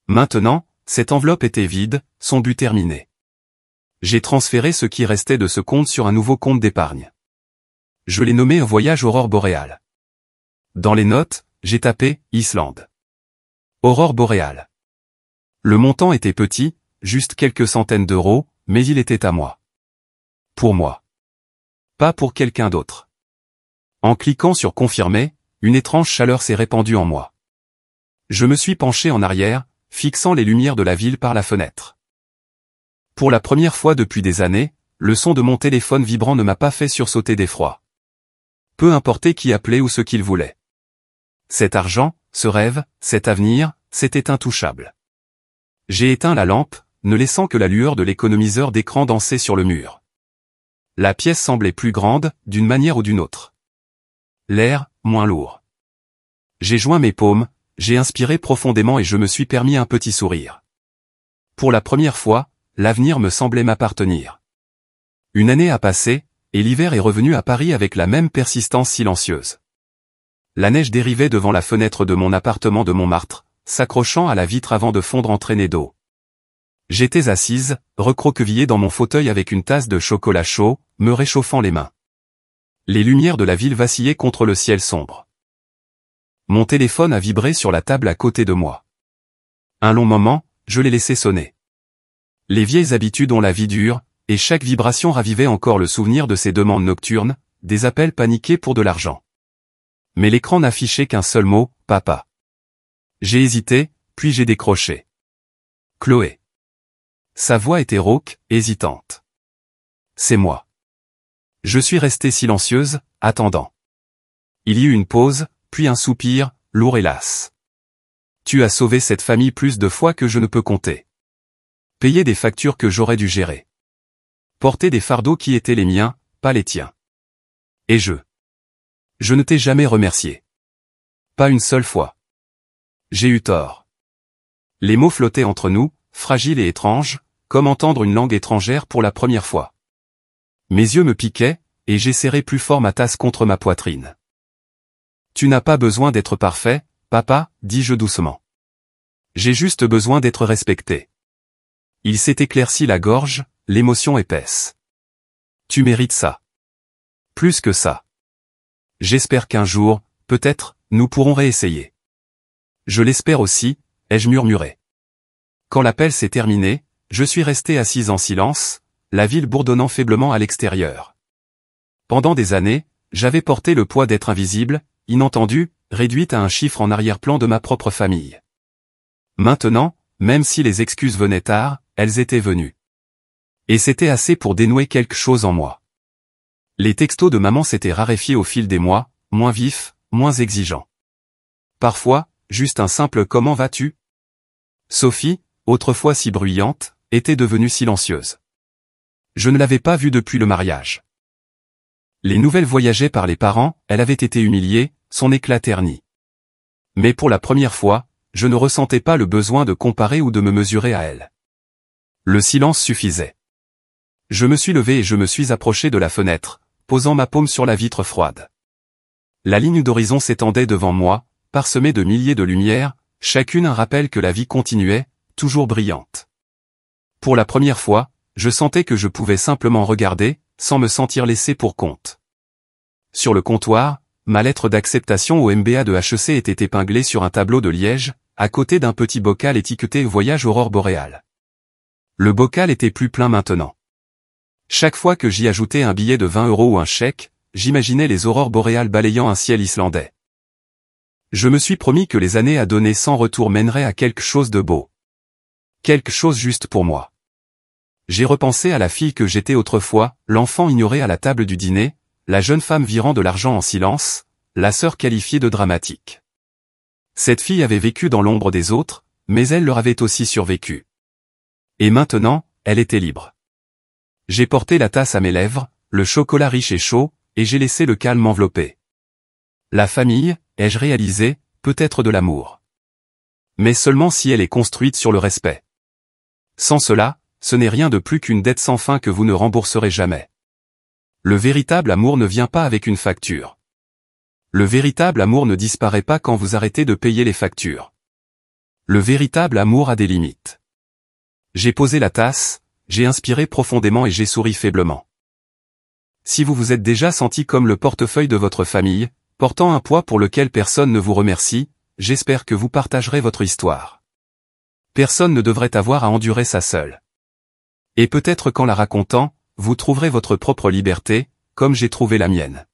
Maintenant, cette enveloppe était vide, son but terminé. J'ai transféré ce qui restait de ce compte sur un nouveau compte d'épargne. Je l'ai nommé un voyage aurore boréale. Dans les notes, j'ai tapé « Islande ». Aurore boréale. Le montant était petit, juste quelques centaines d'euros, mais il était à moi. Pour moi. Pas pour quelqu'un d'autre. En cliquant sur « Confirmer », une étrange chaleur s'est répandue en moi. Je me suis penché en arrière, fixant les lumières de la ville par la fenêtre. Pour la première fois depuis des années, le son de mon téléphone vibrant ne m'a pas fait sursauter d'effroi. Peu importait qui appelait ou ce qu'il voulait. Cet argent, ce rêve, cet avenir, c'était intouchable. J'ai éteint la lampe, ne laissant que la lueur de l'économiseur d'écran danser sur le mur. La pièce semblait plus grande, d'une manière ou d'une autre. L'air, moins lourd. J'ai joint mes paumes, j'ai inspiré profondément et je me suis permis un petit sourire. Pour la première fois, l'avenir me semblait m'appartenir. Une année a passé, et l'hiver est revenu à Paris avec la même persistance silencieuse. La neige dérivait devant la fenêtre de mon appartement de Montmartre, s'accrochant à la vitre avant de fondre en traînées d'eau. J'étais assise, recroquevillée dans mon fauteuil avec une tasse de chocolat chaud, me réchauffant les mains. Les lumières de la ville vacillaient contre le ciel sombre. Mon téléphone a vibré sur la table à côté de moi. Un long moment, je l'ai laissé sonner. Les vieilles habitudes ont la vie dure, et chaque vibration ravivait encore le souvenir de ces demandes nocturnes, des appels paniqués pour de l'argent. Mais l'écran n'affichait qu'un seul mot, papa. J'ai hésité, puis j'ai décroché. Chloé. Sa voix était rauque, hésitante. C'est moi. Je suis restée silencieuse, attendant. Il y eut une pause, puis un soupir, lourd et las. Tu as sauvé cette famille plus de fois que je ne peux compter. Payer des factures que j'aurais dû gérer. Porter des fardeaux qui étaient les miens, pas les tiens. Et je ne t'ai jamais remercié. Pas une seule fois. J'ai eu tort. Les mots flottaient entre nous, fragiles et étranges, comme entendre une langue étrangère pour la première fois. Mes yeux me piquaient, et j'ai serré plus fort ma tasse contre ma poitrine. Tu n'as pas besoin d'être parfait, papa, dis-je doucement. J'ai juste besoin d'être respecté. Il s'est éclairci la gorge, l'émotion épaisse. Tu mérites ça. Plus que ça. J'espère qu'un jour, peut-être, nous pourrons réessayer. Je l'espère aussi, ai-je murmuré. Quand l'appel s'est terminé, je suis resté assise en silence, la ville bourdonnant faiblement à l'extérieur. Pendant des années, j'avais porté le poids d'être invisible, inentendu, réduite à un chiffre en arrière-plan de ma propre famille. Maintenant, même si les excuses venaient tard, elles étaient venues. Et c'était assez pour dénouer quelque chose en moi. Les textos de maman s'étaient raréfiés au fil des mois, moins vifs, moins exigeants. Parfois, juste un simple « Comment vas-tu ?» Sophie, autrefois si bruyante, était devenue silencieuse. Je ne l'avais pas vue depuis le mariage. Les nouvelles voyagées par les parents, elle avait été humiliée, son éclat terni. Mais pour la première fois, je ne ressentais pas le besoin de comparer ou de me mesurer à elle. Le silence suffisait. Je me suis levé et je me suis approché de la fenêtre, posant ma paume sur la vitre froide. La ligne d'horizon s'étendait devant moi, parsemée de milliers de lumières, chacune un rappel que la vie continuait, toujours brillante. Pour la première fois, je sentais que je pouvais simplement regarder, sans me sentir laissé pour compte. Sur le comptoir, ma lettre d'acceptation au MBA de HEC était épinglée sur un tableau de liège, à côté d'un petit bocal étiqueté « Voyage aurore boréale ». Le bocal était plus plein maintenant. Chaque fois que j'y ajoutais un billet de 20 € ou un chèque, j'imaginais les aurores boréales balayant un ciel islandais. Je me suis promis que les années à donner sans retour mèneraient à quelque chose de beau. Quelque chose juste pour moi. J'ai repensé à la fille que j'étais autrefois, l'enfant ignoré à la table du dîner, la jeune femme virant de l'argent en silence, la sœur qualifiée de dramatique. Cette fille avait vécu dans l'ombre des autres, mais elle leur avait aussi survécu. Et maintenant, elle était libre. J'ai porté la tasse à mes lèvres, le chocolat riche et chaud, et j'ai laissé le calme m'envelopper. La famille, ai-je réalisé, peut être de l'amour. Mais seulement si elle est construite sur le respect. Sans cela, ce n'est rien de plus qu'une dette sans fin que vous ne rembourserez jamais. Le véritable amour ne vient pas avec une facture. Le véritable amour ne disparaît pas quand vous arrêtez de payer les factures. Le véritable amour a des limites. J'ai posé la tasse, j'ai inspiré profondément et j'ai souri faiblement. Si vous vous êtes déjà senti comme le portefeuille de votre famille, portant un poids pour lequel personne ne vous remercie, j'espère que vous partagerez votre histoire. Personne ne devrait avoir à endurer ça seul. Et peut-être qu'en la racontant, vous trouverez votre propre liberté, comme j'ai trouvé la mienne.